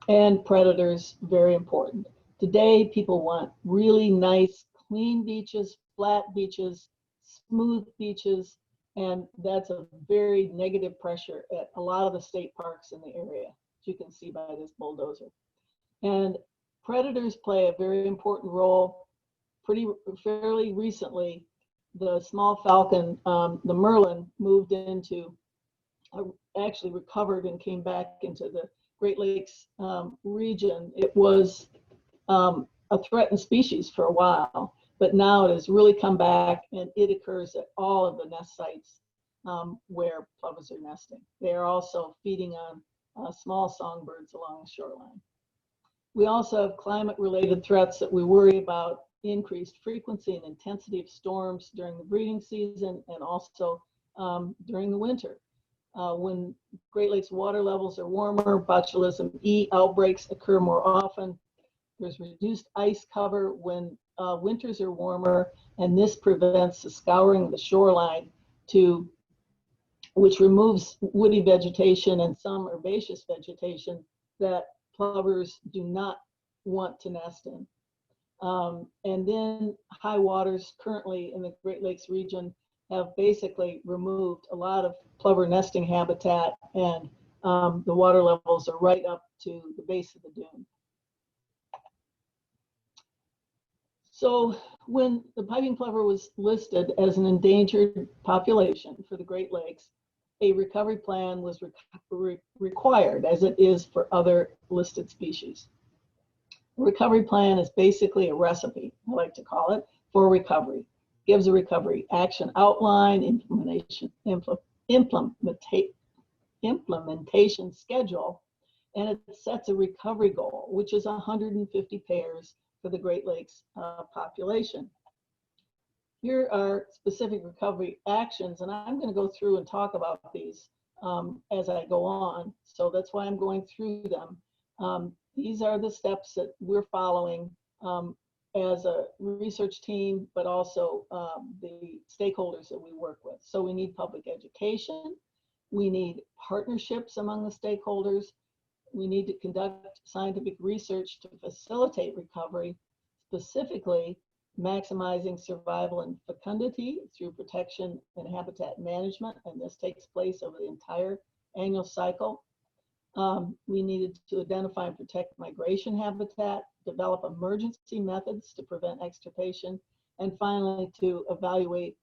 and predators, very important. Today, people want really nice, clean beaches, flat beaches, smooth beaches, and that's a very negative pressure at a lot of the state parks in the area, as you can see by this bulldozer. And predators play a very important role. Fairly recently, the small falcon, the merlin, moved into, actually recovered and came back into the Great Lakes region. It was a threatened species for a while, but now it has really come back, and it occurs at all of the nest sites where plovers are nesting. They are also feeding on small songbirds along the shoreline. We also have climate-related threats that we worry about: increased frequency and intensity of storms during the breeding season and also during the winter. When Great Lakes water levels are warmer, botulism E outbreaks occur more often. There's reduced ice cover when winters are warmer, and this prevents the scouring of the shoreline, which removes woody vegetation and some herbaceous vegetation that plovers do not want to nest in. And then high waters currently in the Great Lakes region have basically removed a lot of plover nesting habitat, and the water levels are right up to the base of the dune. So when the piping plover was listed as an endangered population for the Great Lakes, a recovery plan was required, as it is for other listed species. A recovery plan is basically a recipe, I like to call it, for recovery. Gives a recovery action outline, implementation schedule, and it sets a recovery goal, which is 150 pairs for the Great Lakes population. Here are specific recovery actions, and I'm going to go through and talk about these as I go on. So that's why I'm going through them. These are the steps that we're following as a research team, but also the stakeholders that we work with. So we need public education. We need partnerships among the stakeholders. We need to conduct scientific research to facilitate recovery, specifically maximizing survival and fecundity through protection and habitat management, and this takes place over the entire annual cycle. We needed to identify and protect migration habitat, develop emergency methods to prevent extirpation, and finally to evaluate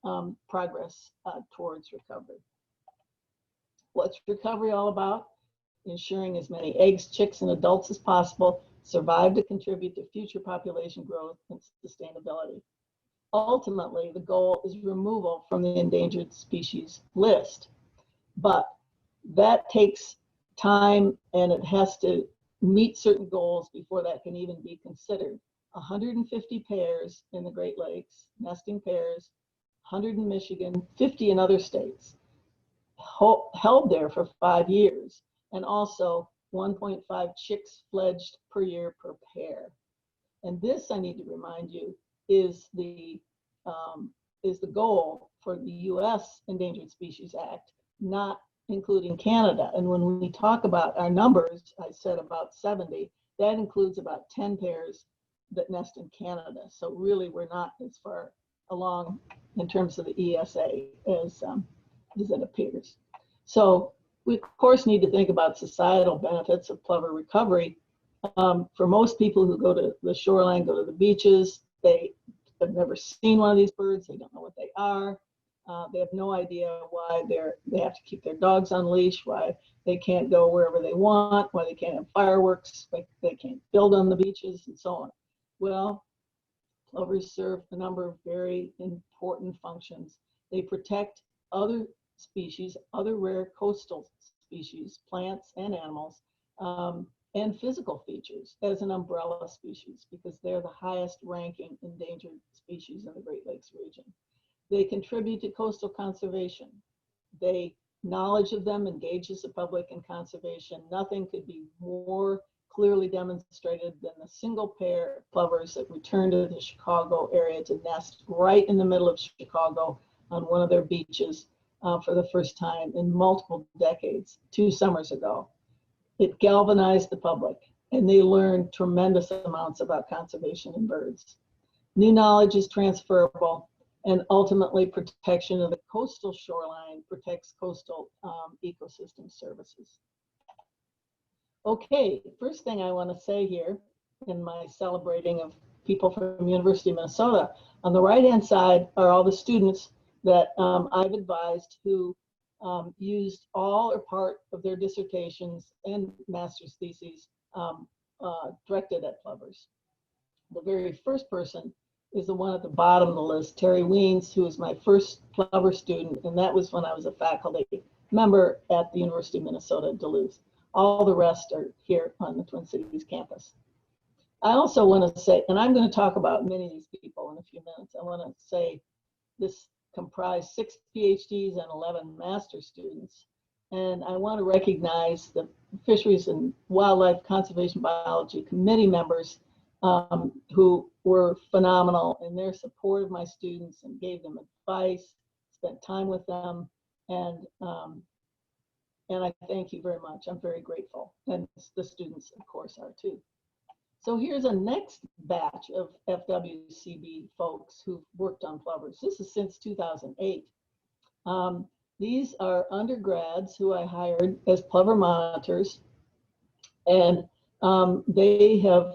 progress towards recovery. What's recovery all about? Ensuring as many eggs, chicks, and adults as possible survive to contribute to future population growth and sustainability. Ultimately, the goal is removal from the endangered species list, but that takes time and it has to meet certain goals before that can even be considered. 150 pairs in the Great Lakes, nesting pairs, 100 in Michigan, 50 in other states, held there for 5 years, and also 1.5 chicks fledged per year per pair. And this, I need to remind you, is the goal for the U.S. Endangered Species Act, not including Canada. And when we talk about our numbers, I said about 70, that includes about 10 pairs that nest in Canada. So really, we're not as far along in terms of the ESA as it appears. So we, of course, need to think about societal benefits of plover recovery. For most people who go to the shoreline, go to the beaches, they have never seen one of these birds. They don't know what they are. They have no idea why they have to keep their dogs on leash, why they can't go wherever they want, why they can't have fireworks, why they can't build on the beaches, and so on. Well, plovers serve a number of very important functions. They protect other species, other rare coastal species, plants and animals, and physical features as an umbrella species, because they're the highest ranking endangered species in the Great Lakes region. They contribute to coastal conservation. Knowledge of them engages the public in conservation. Nothing could be more clearly demonstrated than the single pair of plovers that returned to the Chicago area to nest right in the middle of Chicago on one of their beaches for the first time in multiple decades, 2 summers ago. It galvanized the public, and they learned tremendous amounts about conservation in birds. New knowledge is transferable, and ultimately protection of the coastal shoreline protects coastal ecosystem services. Okay, first thing I want to say here in my celebrating of people from University of Minnesota, on the right-hand side are all the students that I've advised who used all or part of their dissertations and master's theses directed at plovers. The very first person is the one at the bottom of the list, Terry Weens, who was my first plover student, and that was when I was a faculty member at the University of Minnesota Duluth. All the rest are here on the Twin Cities campus. I also want to say, and I'm going to talk about many of these people in a few minutes, I want to say this comprised 6 PhDs and 11 master's students. And I want to recognize the Fisheries and Wildlife Conservation Biology Committee members who were phenomenal in their support of my students and gave them advice, spent time with them, and I thank you very much. I'm very grateful, and the students, of course, are too. So here's a next batch of FWCB folks who've worked on plovers. This is since 2008. These are undergrads who I hired as plover monitors, and they have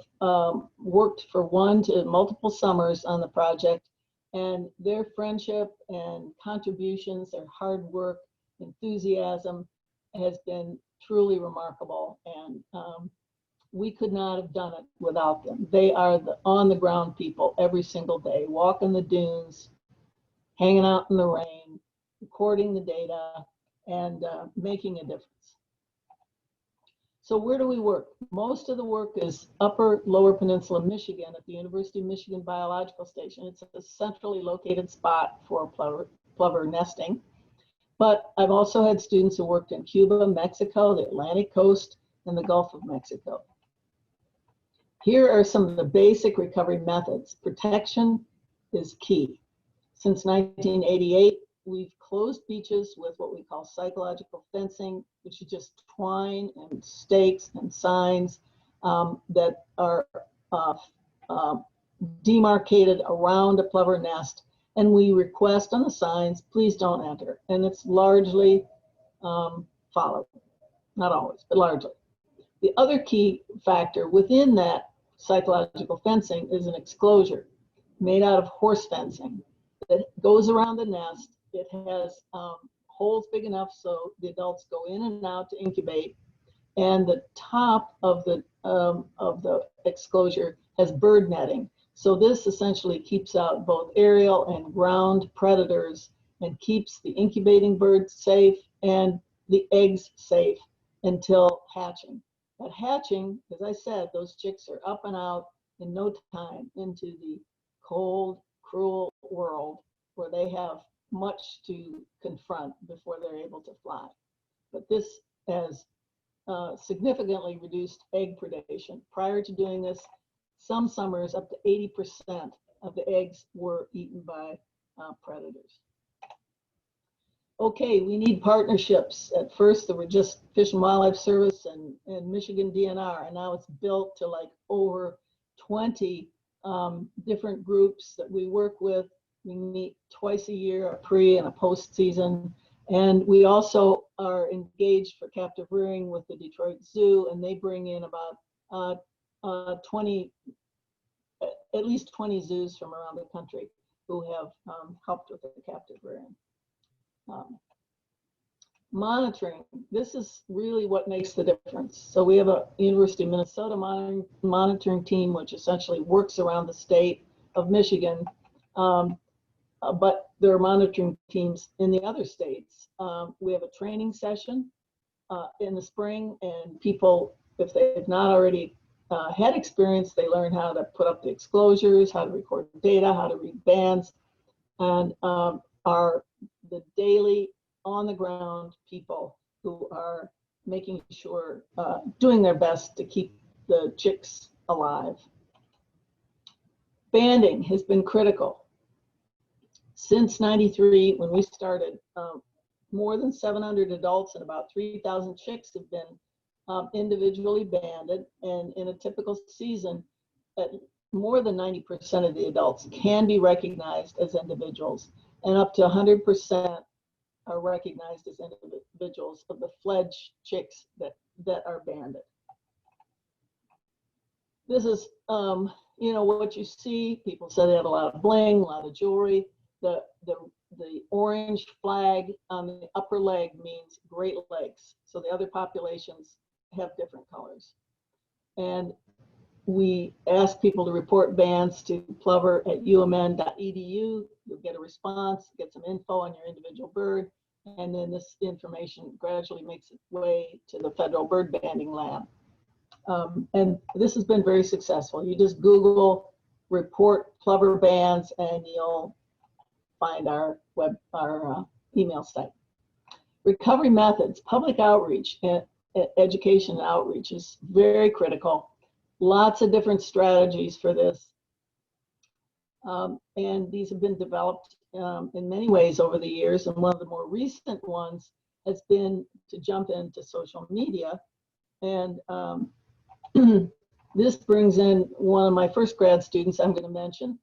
worked for 1 to multiple summers on the project, and their friendship and contributions, their hard work, enthusiasm has been truly remarkable, and we could not have done it without them. They are the on-the-ground people every single day, walking the dunes, hanging out in the rain, recording the data, and making a difference. So where do we work? Most of the work is upper lower peninsula Michigan at the University of Michigan Biological Station. It's a centrally located spot for plover nesting. But I've also had students who worked in Cuba, Mexico, the Atlantic coast, and the Gulf of Mexico. Here are some of the basic recovery methods. Protection is key. Since 1988, we've closed beaches with what we call psychological fencing, which is just twine and stakes and signs that are demarcated around a plover nest. And we request on the signs, please don't enter. And it's largely followed. Not always, but largely. The other key factor within that psychological fencing is an exclosure made out of horse fencing that goes around the nest. It has holes big enough so the adults go in and out to incubate, and the top of the exclosure has bird netting. So this essentially keeps out both aerial and ground predators and keeps the incubating birds safe and the eggs safe until hatching. At hatching, as I said, those chicks are up and out in no time into the cold, cruel world where they have much to confront before they're able to fly. But this has significantly reduced egg predation. Prior to doing this, some summers up to 80% of the eggs were eaten by predators. Okay, we need partnerships. At first, there were just Fish and Wildlife Service and Michigan DNR, and now it's built to like over 20 different groups that we work with. We meet twice a year, a pre and a post season. And we also are engaged for captive rearing with the Detroit Zoo, and they bring in about 20, at least 20 zoos from around the country who have helped with the captive rearing. Monitoring, this is really what makes the difference. So we have a University of Minnesota monitoring team, which essentially works around the state of Michigan, but there are monitoring teams in the other states. We have a training session in the spring, and people, if they've not already had experience, they learn how to put up the exclosures, how to record data, how to read bands, and are the daily on the ground people who are making sure, doing their best to keep the chicks alive. Banding has been critical. Since '93, when we started, more than 700 adults and about 3,000 chicks have been individually banded, and in a typical season, more than 90% of the adults can be recognized as individuals, and up to 100% are recognized as individuals of the fledged chicks that are banded. This is, you know, what you see. People said they had a lot of bling, a lot of jewelry. The orange flag on the upper leg means Great Lakes. So the other populations have different colors. And we ask people to report bands to plover@umn.edu. You'll get a response, get some info on your individual bird, and then this information gradually makes its way to the federal bird banding lab. And this has been very successful. You just Google report plover bands and you'll find our email site. Recovery methods, public outreach, education and outreach is very critical. Lots of different strategies for this. And these have been developed in many ways over the years. And one of the more recent ones has been to jump into social media. And this brings in one of my first grad students I'm going to mention.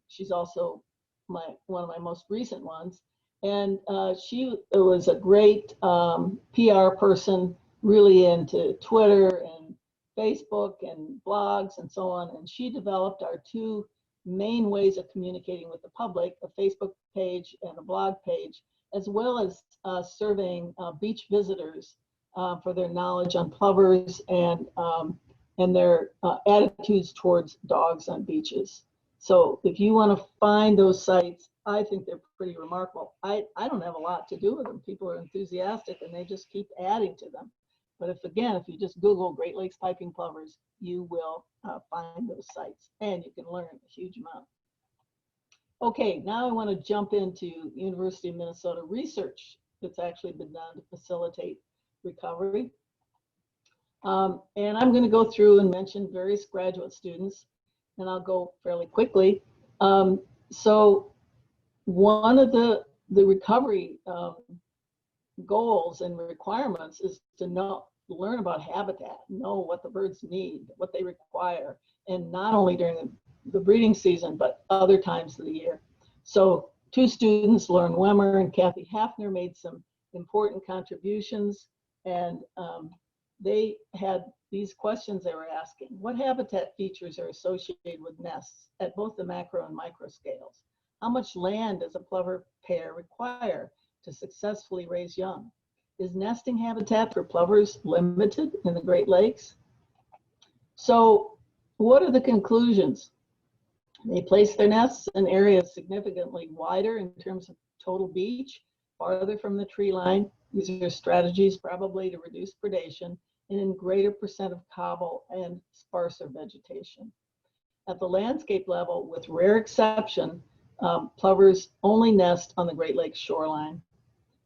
She's also one of my most recent ones. And she was a great PR person, really into Twitter and Facebook and blogs and so on. And she developed our two main ways of communicating with the public, a Facebook page and a blog page, as well as surveying beach visitors for their knowledge on plovers and their attitudes towards dogs on beaches. So if you want to find those sites, I think they're pretty remarkable. I don't have a lot to do with them. People are enthusiastic and they just keep adding to them. But if you just Google Great Lakes piping plovers, you will find those sites and you can learn a huge amount. Okay, now I want to jump into University of Minnesota research that's actually been done to facilitate recovery. And I'm going to go through and mention various graduate students, and I'll go fairly quickly. So one of the recovery goals and requirements is to learn about habitat, know what the birds need, what they require, and not only during the breeding season, but other times of the year. So 2 students, Lauren Wemmer and Kathy Hafner, made some important contributions, and they had these questions they were asking. What habitat features are associated with nests at both the macro and micro scales? How much land does a plover pair require to successfully raise young? Is nesting habitat for plovers limited in the Great Lakes? So what are the conclusions? They place their nests in areas significantly wider in terms of total beach, farther from the tree line. These are strategies probably to reduce predation, and in greater percent of cobble and sparser vegetation. At the landscape level, with rare exception, plovers only nest on the Great Lakes shoreline,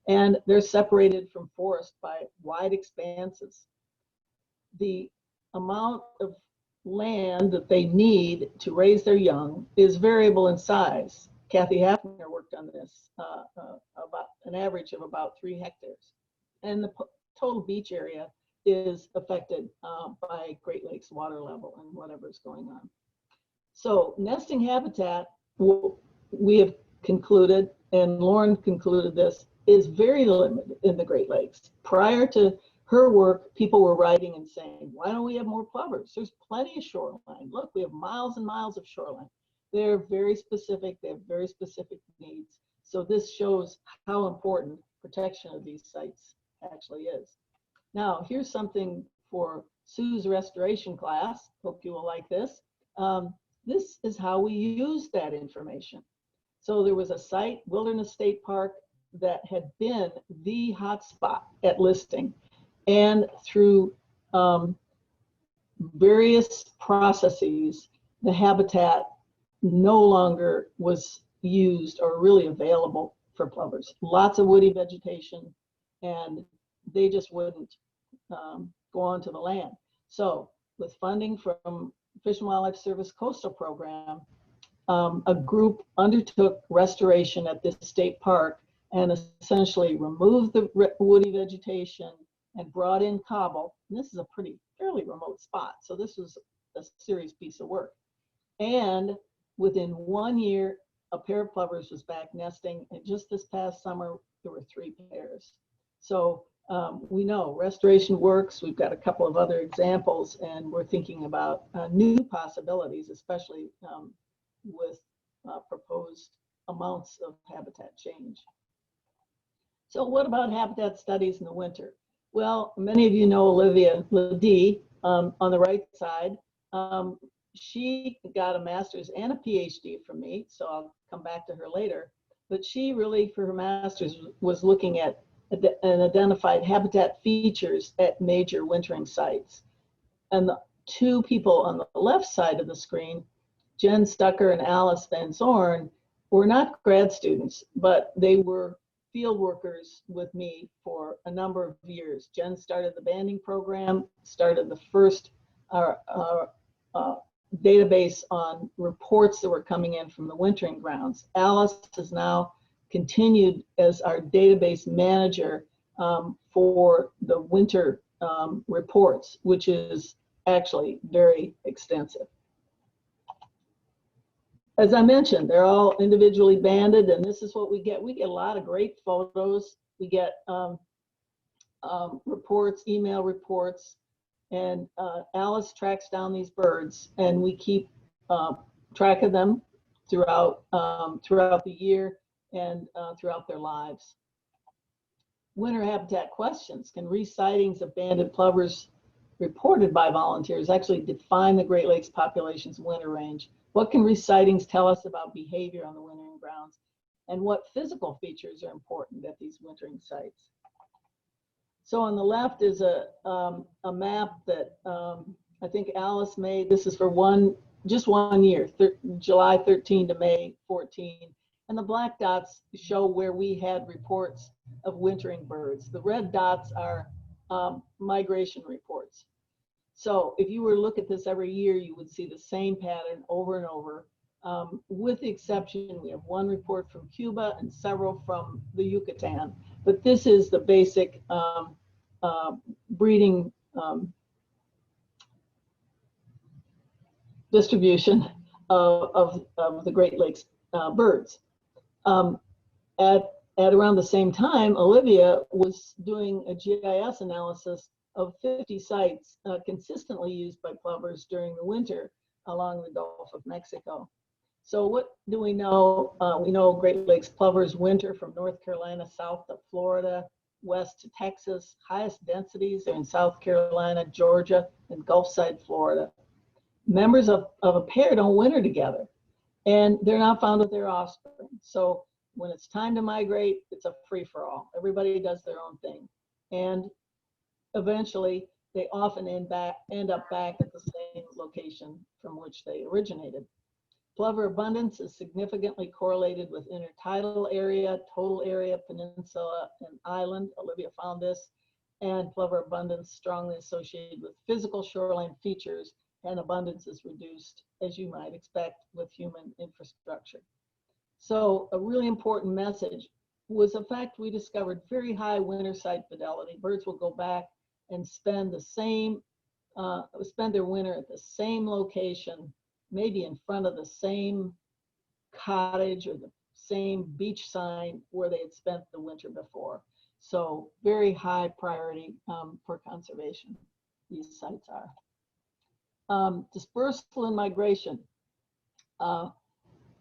and they're separated from forest by wide expanses. The amount of land that they need to raise their young is variable in size. Kathy Hafner worked on this, about an average of about 3 hectares. And the total beach area is affected by Great Lakes water level and whatever's going on. So nesting habitat, we have concluded, and Lauren concluded this, is very limited in the Great Lakes. Prior to her work, people were writing and saying, why don't we have more plovers? There's plenty of shoreline. Look, we have miles and miles of shoreline. They're very specific. They have very specific needs. So this shows how important protection of these sites actually is. Now, here's something for Sue's restoration class. Hope you will like this. This is how we use that information. So there was a site, Wilderness State Park, that had been the hotspot at listing. And through various processes, the habitat no longer was used or really available for plovers. Lots of woody vegetation, and they just wouldn't go onto the land. So with funding from Fish and Wildlife Service Coastal Program, a group undertook restoration at this state park and essentially removed the woody vegetation and brought in cobble. And this is a fairly remote spot, so this was a serious piece of work. And within 1 year, a pair of plovers was back nesting, and just this past summer, there were 3 pairs. So we know restoration works. We've got a couple of other examples, and we're thinking about new possibilities, especially with proposed amounts of habitat change. So what about habitat studies in the winter? Well, many of you know Olivia Ledee on the right side. She got a master's and a PhD from me, so I'll come back to her later. But she really, for her master's, was looking at and identified habitat features at major wintering sites. And the 2 people on the left side of the screen, Jen Stucker and Alice Van Zorn, were not grad students, but they were field workers with me for a number of years. Jen started the banding program, started the first database on reports that were coming in from the wintering grounds. Alice has now continued as our database manager for the winter reports, which is actually very extensive. As I mentioned, they're all individually banded, and this is what we get. We get a lot of great photos. We get reports, email reports, and Alice tracks down these birds, and we keep track of them throughout the year and throughout their lives. Winter habitat questions. Can re-sightings of banded plovers reported by volunteers actually define the Great Lakes population's winter range? What can re-sightings tell us about behavior on the wintering grounds? and what physical features are important at these wintering sites. So on the left is a map that I think Alice made. This is for just 1 year, July 13 to May 14. And the black dots show where we had reports of wintering birds. The red dots are migration reports. So if you were to look at this every year, you would see the same pattern over and over. With the exception, we have one report from Cuba and several from the Yucatan. But this is the basic breeding distribution of the Great Lakes birds. At around the same time, Olivia was doing a GIS analysis of 50 sites consistently used by plovers during the winter along the Gulf of Mexico. So what do we know? We know Great Lakes plovers winter from North Carolina south to Florida, west to Texas. Highest densities are in South Carolina, Georgia, and Gulfside Florida. Members of a pair don't winter together, and they're not found with their offspring. So when it's time to migrate, it's a free-for-all. Everybody does their own thing. And eventually, they often end up back at the same location from which they originated. Plover abundance is significantly correlated with intertidal area, total area, peninsula, and island. Olivia found this. And plover abundance strongly associated with physical shoreline features, and abundance is reduced, as you might expect, with human infrastructure. So a really important message was the fact we discovered very high winter site fidelity. Birds will go back and spend their winter at the same location, maybe in front of the same cottage or the same beach sign where they had spent the winter before. So very high priority for conservation, these sites are. Dispersal and migration.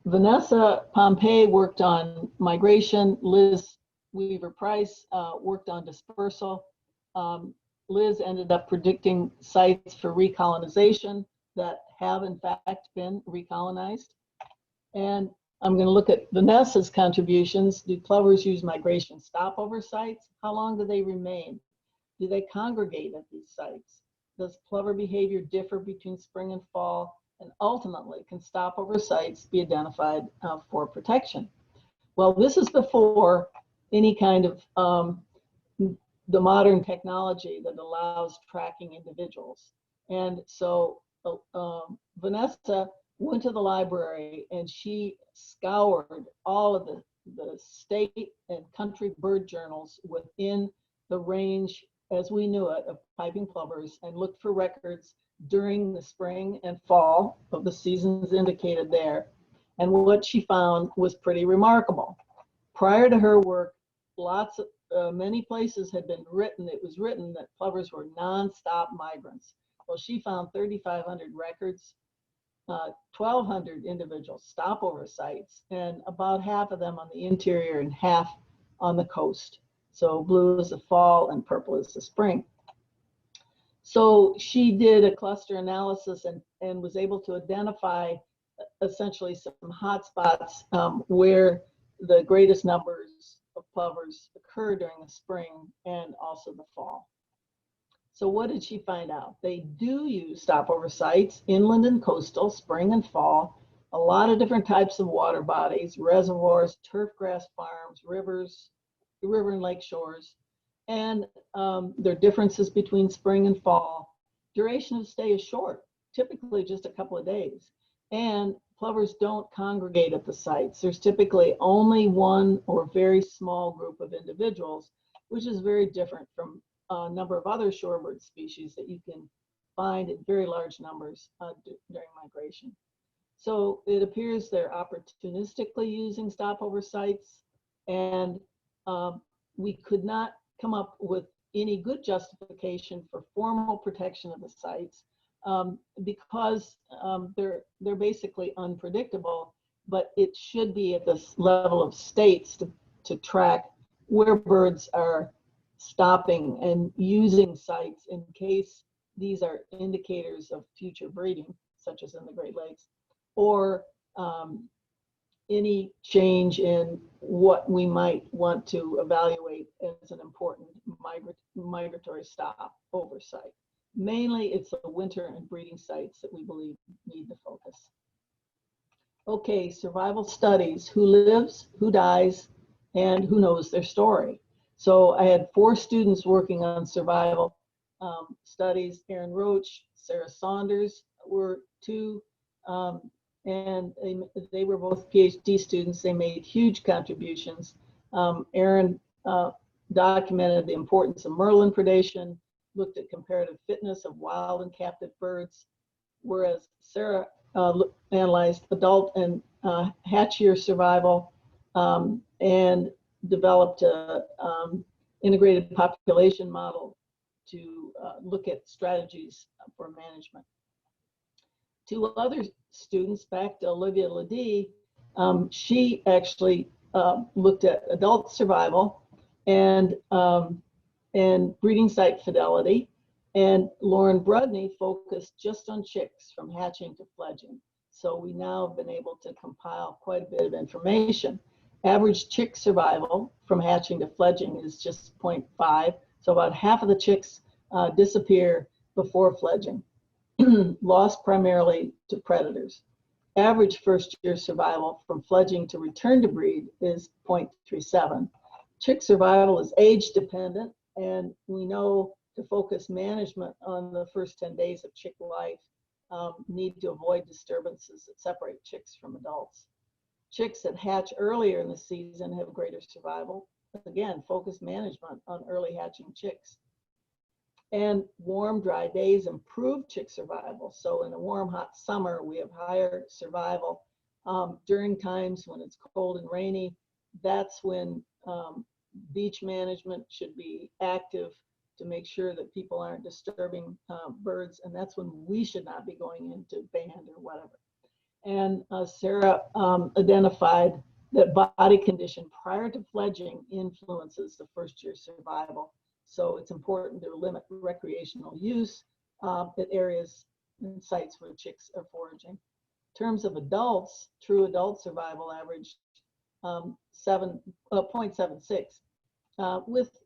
Vanessa Pompey worked on migration. Liz Weaver-Price worked on dispersal. Liz ended up predicting sites for recolonization that have in fact been recolonized. And I'm going to look at Vanessa's contributions. Do plovers use migration stopover sites? How long do they remain? Do they congregate at these sites? Does plover behavior differ between spring and fall? And ultimately, can stopover sites be identified for protection? Well, this is before any kind of the modern technology that allows tracking individuals. And so Vanessa went to the library and she scoured all of the state and country bird journals within the range as we knew it of piping plovers and looked for records during the spring and fall of the seasons indicated there. And what she found was pretty remarkable. Prior to her work, many places had been written, it was written that plovers were nonstop migrants. Well, she found 3,500 records, 1,200 individual stopover sites, and about half of them on the interior and half on the coast. So blue is the fall and purple is the spring. So she did a cluster analysis and was able to identify essentially some hotspots where the greatest numbers of plovers occur during the spring and also the fall. So what did she find out? They do use stopover sites, inland and coastal, spring and fall, a lot of different types of water bodies, reservoirs, turf grass farms, rivers, river and lake shores. And there are differences between spring and fall. Duration of stay is short, typically just a couple of days. And plovers don't congregate at the sites. There's typically only one or very small group of individuals, which is very different from a number of other shorebird species that you can find in very large numbers during migration. So it appears they're opportunistically using stopover sites, and we could not come up with any good justification for formal protection of the sites because they're basically unpredictable, but it should be at this level of states to track where birds are stopping and using sites in case these are indicators of future breeding, such as in the Great Lakes, or any change in what we might want to evaluate as an important migratory stop oversight. Mainly, it's the winter and breeding sites that we believe need the focus. Okay, survival studies: who lives, who dies, and who knows their story. So I had 4 students working on survival studies. Erin Roach, Sarah Saunders were 2, and they were both PhD students. They made huge contributions. Erin documented the importance of merlin predation, looked at comparative fitness of wild and captive birds, whereas Sarah analyzed adult and hatch year survival and developed an integrated population model to look at strategies for management. 2 other students, back to Olivia Ledee, she actually looked at adult survival and breeding site fidelity, and Lauren Brudney focused just on chicks from hatching to fledging. So we now have been able to compile quite a bit of information. Average chick survival from hatching to fledging is just 0.5, so about half of the chicks disappear before fledging, lost primarily to predators. Average first-year survival from fledging to return to breed is 0.37. Chick survival is age dependent, and we know to focus management on the first 10 days of chick life, need to avoid disturbances that separate chicks from adults. Chicks that hatch earlier in the season have greater survival. Again, focus management on early hatching chicks. And warm, dry days improve chick survival. So in a warm, hot summer, we have higher survival. During times when it's cold and rainy, that's when beach management should be active to make sure that people aren't disturbing birds, and that's when we should not be going into band or whatever. And Sarah identified that body condition prior to fledging influences the first year survival. So it's important to limit recreational use at areas and sites where chicks are foraging. In terms of adults, true adult survival averaged 0.76 with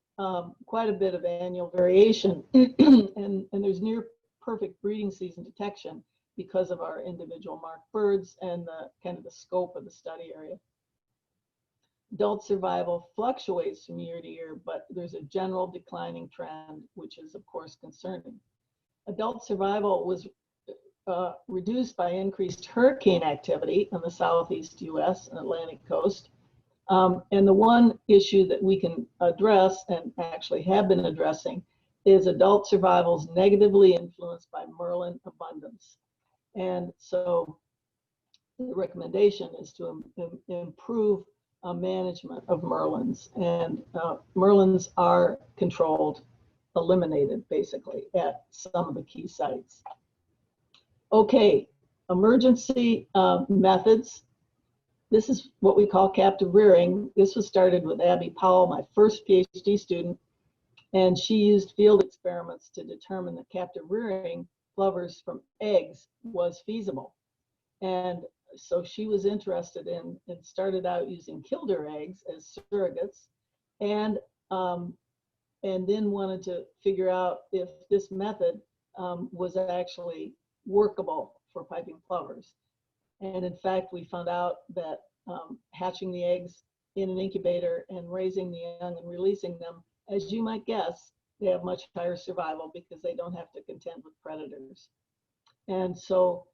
quite a bit of annual variation, and there's near perfect breeding season detection because of our individual marked birds and the kind of the scope of the study area. Adult survival fluctuates from year to year, but there's a general declining trend, which is of course concerning. Adult survival was reduced by increased hurricane activity in the southeast US and Atlantic coast. And the one issue that we can address, and actually have been addressing, is adult survival is negatively influenced by merlin abundance. And so the recommendation is to improve management of merlins. And merlins are controlled, eliminated basically at some of the key sites. Okay, emergency methods. This is what we call captive rearing. This was started with Abby Powell, my first PhD student, and she used field experiments to determine that captive rearing plovers from eggs was feasible. And so she was interested in and started out using killdeer eggs as surrogates, and then wanted to figure out if this method was actually workable for piping plovers. And in fact, we found out that hatching the eggs in an incubator and raising the young and releasing them, as you might guess, they have much higher survival because they don't have to contend with predators. And so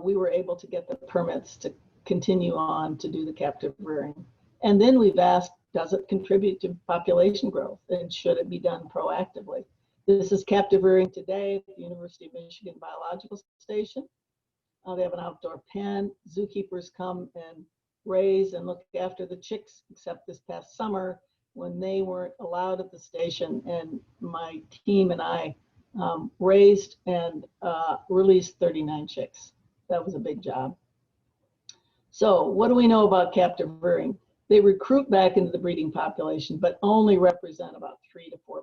we were able to get the permits to continue on to do the captive rearing. And then we've asked, does it contribute to population growth, and should it be done proactively? This is captive rearing today at the University of Michigan Biological Station. They have an outdoor pen. Zookeepers come and raise and look after the chicks, except this past summer when they weren't allowed at the station, and my team and I raised and released 39 chicks. That was a big job. So what do we know about captive rearing? They recruit back into the breeding population, but only represent about 3 to 4%.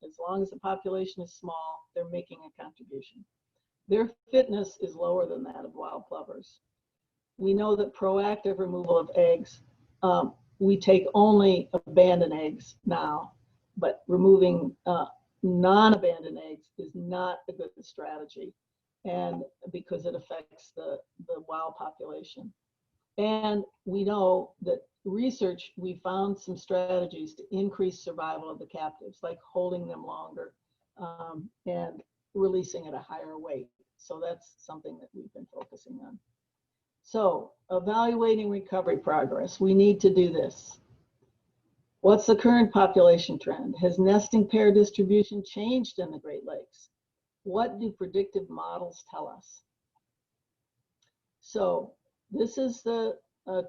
As long as the population is small, they're making a contribution. Their fitness is lower than that of wild plovers. we know that proactive removal of eggs, we take only abandoned eggs now, but removing non-abandoned eggs is not a good strategy, and because it affects the wild population. And we know that research, we found some strategies to increase survival of the captives, like holding them longer and releasing at a higher weight. So that's something that we've been focusing on. So evaluating recovery progress, we need to do this. What's the current population trend? Has nesting pair distribution changed in the Great Lakes? What do predictive models tell us? So this is the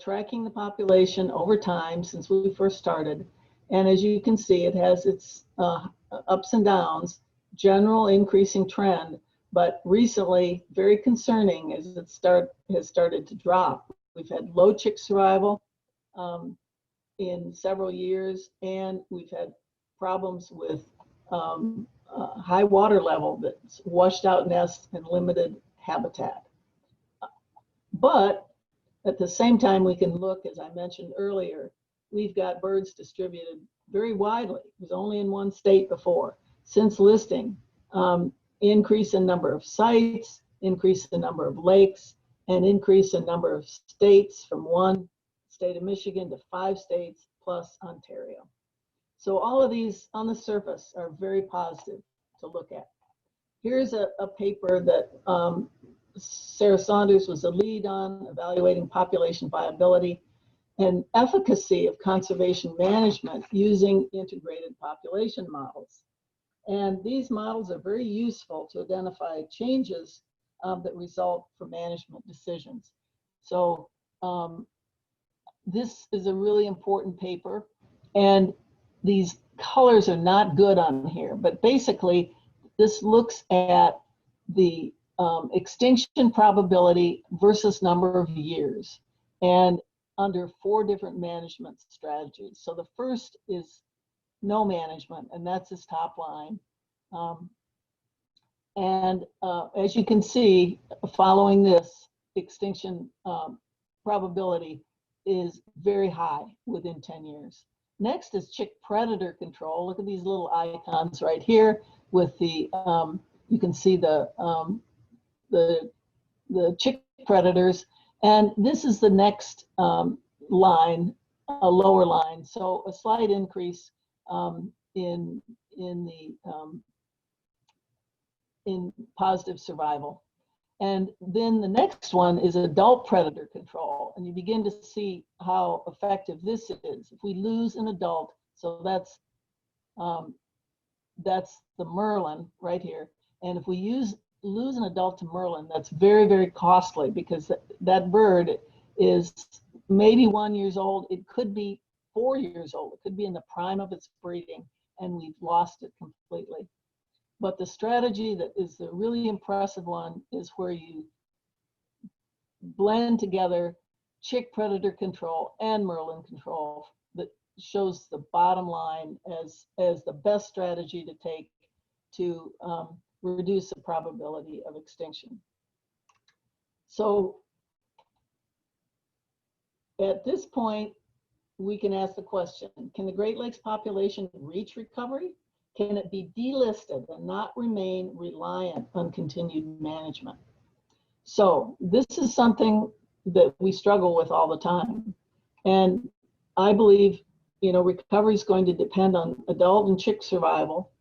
tracking the population over time since we first started. And as you can see, it has its ups and downs, general increasing trend, but recently very concerning as it has started to drop. We've had low chick survival in several years, and we've had problems with high water level that's washed out nests and limited habitat. But at the same time, we can look, as I mentioned earlier, we've got birds distributed very widely. It was only in one state before. Since listing, increase in number of sites, increase in number of lakes, and increase in number of states from 1 state of Michigan to 5 states plus Ontario. So all of these on the surface are very positive to look at. Here's a paper that Sarah Saunders was the lead on, evaluating population viability and efficacy of conservation management using integrated population models. And these models are very useful to identify changes that result from management decisions. So this is a really important paper, and these colors are not good on here, but basically this looks at the extinction probability versus number of years, and under 4 different management strategies. So the first is no management, and that's his top line. As you can see, following this, extinction probability is very high within 10 years. Next is chick predator control. Look at these little icons right here with the, you can see the chick predators. And this is the next line, a lower line. So a slight increase in positive survival. And then the next one is adult predator control. And you begin to see how effective this is. If we lose an adult, so that's the merlin right here. And if we lose an adult to merlin, that's very, very costly, because that bird is maybe 1 year old. It could be 4 years old. It could be in the prime of its breeding, and we've lost it completely. But the strategy that is the really impressive one is where you blend together chick predator control and merlin control, that shows the bottom line as the best strategy to take to reduce the probability of extinction. So at this point, we can ask the question, can the Great Lakes population reach recovery? Can it be delisted and not remain reliant on continued management? So this is something that we struggle with all the time. And I believe, recovery is going to depend on adult and chick survival,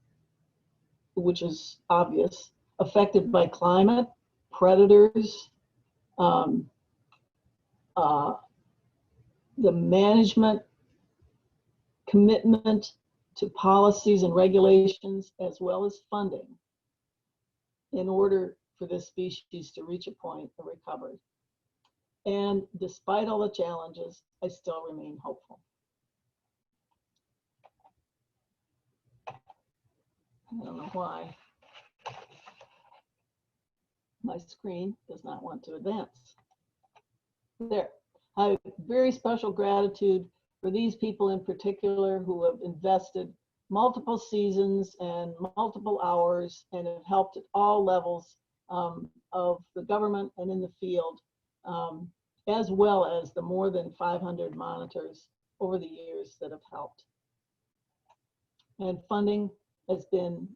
which is obvious, affected by climate, predators, the management commitment to policies and regulations, as well as funding, in order for this species to reach a point of recovery. And despite all the challenges, I still remain hopeful. I don't know why my screen does not want to advance. There. I have very special gratitude for these people in particular who have invested multiple seasons and multiple hours and have helped at all levels of the government and in the field. as well as the more than 500 monitors over the years that have helped. And funding has been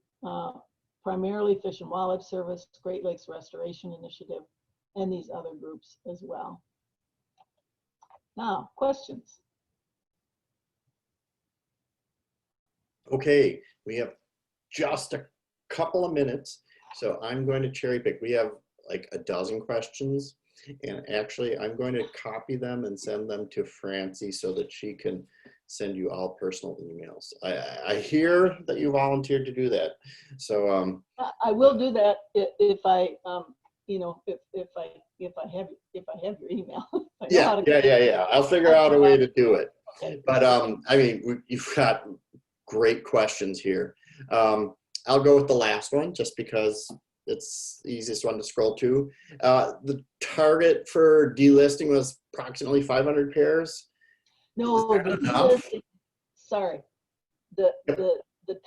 primarily Fish and Wildlife Service, Great Lakes Restoration Initiative, and these other groups as well. Now, questions? Okay, we have just a couple of minutes, so I'm going to cherry pick. We have like a dozen questions, and actually I'm going to copy them and send them to Francie so that she can send you all personal emails. I hear that you volunteered to do that, so I will do that if I, you know, if I have your email. Yeah. I'll figure out a way to do it. But I mean, you've got great questions here. I'll go with the last one just because it's the easiest one to scroll to. The target for delisting was approximately 500 pairs. No, the delisting, sorry. The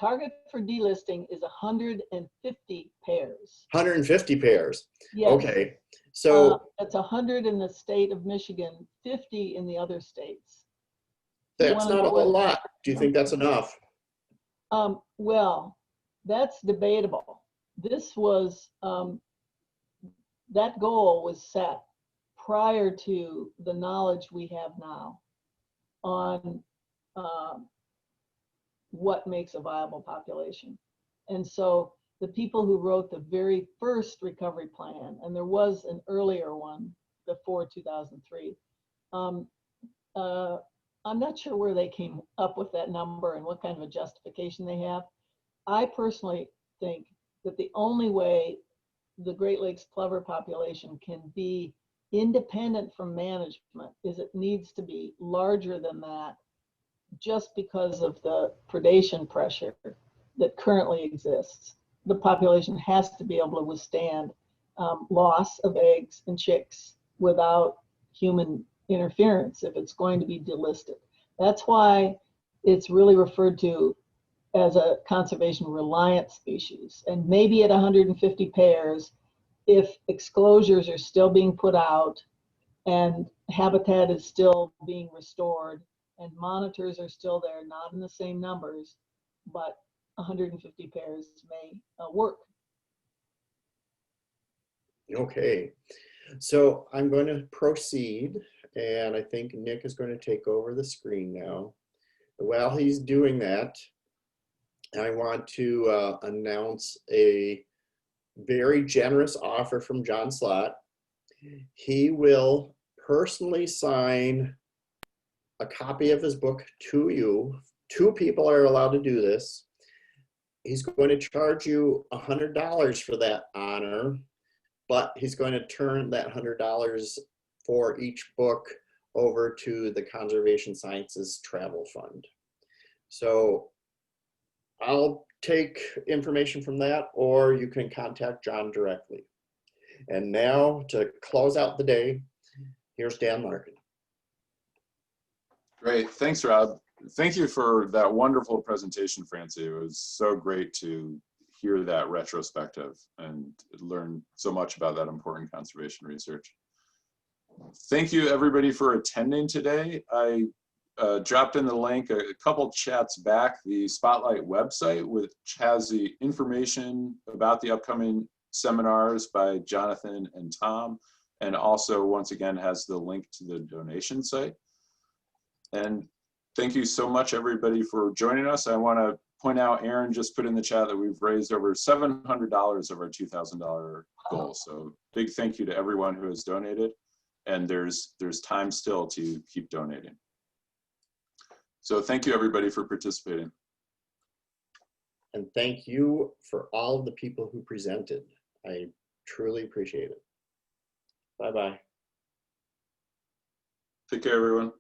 target for delisting is 150 pairs. 150 pairs. Yes. Okay. So that's 100 in the state of Michigan, 50 in the other states. That's not a whole lot. Do you think that's enough? Well, that's debatable. This was, that goal was set prior to the knowledge we have now on what makes a viable population. And so the people who wrote the very first recovery plan, and there was an earlier one before 2003, I'm not sure where they came up with that number and what kind of a justification they have. I personally think that the only way the Great Lakes plover population can be independent from management is it needs to be larger than that, just because of the predation pressure that currently exists. The population has to be able to withstand loss of eggs and chicks without human interference if it's going to be delisted. That's why it's really referred to as a conservation reliant species. And maybe at 150 pairs, if exclosures are still being put out and habitat is still being restored and monitors are still there, not in the same numbers, but 150 pairs may work. Okay, so I'm going to proceed, and I think Nick is going to take over the screen now. While he's doing that, I want to announce a very generous offer from Jon Slaght. He will personally sign a copy of his book to you. 2 people are allowed to do this. He's going to charge you $100 for that honor, but he's going to turn that $100 for each book over to the Conservation Sciences Travel Fund. So I'll take information from that, or you can contact Jon directly. And now to close out the day, here's Dan Larkin. Great, thanks, Rob. Thank you for that wonderful presentation, Francie. It was so great to hear that retrospective and learn so much about that important conservation research. Thank you, everybody, for attending today. I dropped in the link a couple chats back, the Spotlight website, which has the information about the upcoming seminars by Jonathan and Tom, and also, once again, has the link to the donation site. And thank you so much, everybody, for joining us. I want to point out, Aaron just put in the chat that we've raised over $700 of our $2,000 goal. So big thank you to everyone who has donated. And there's time still to keep donating. So thank you, everybody, for participating. And thank you for all of the people who presented. I truly appreciate it. Bye-bye. Take care, everyone.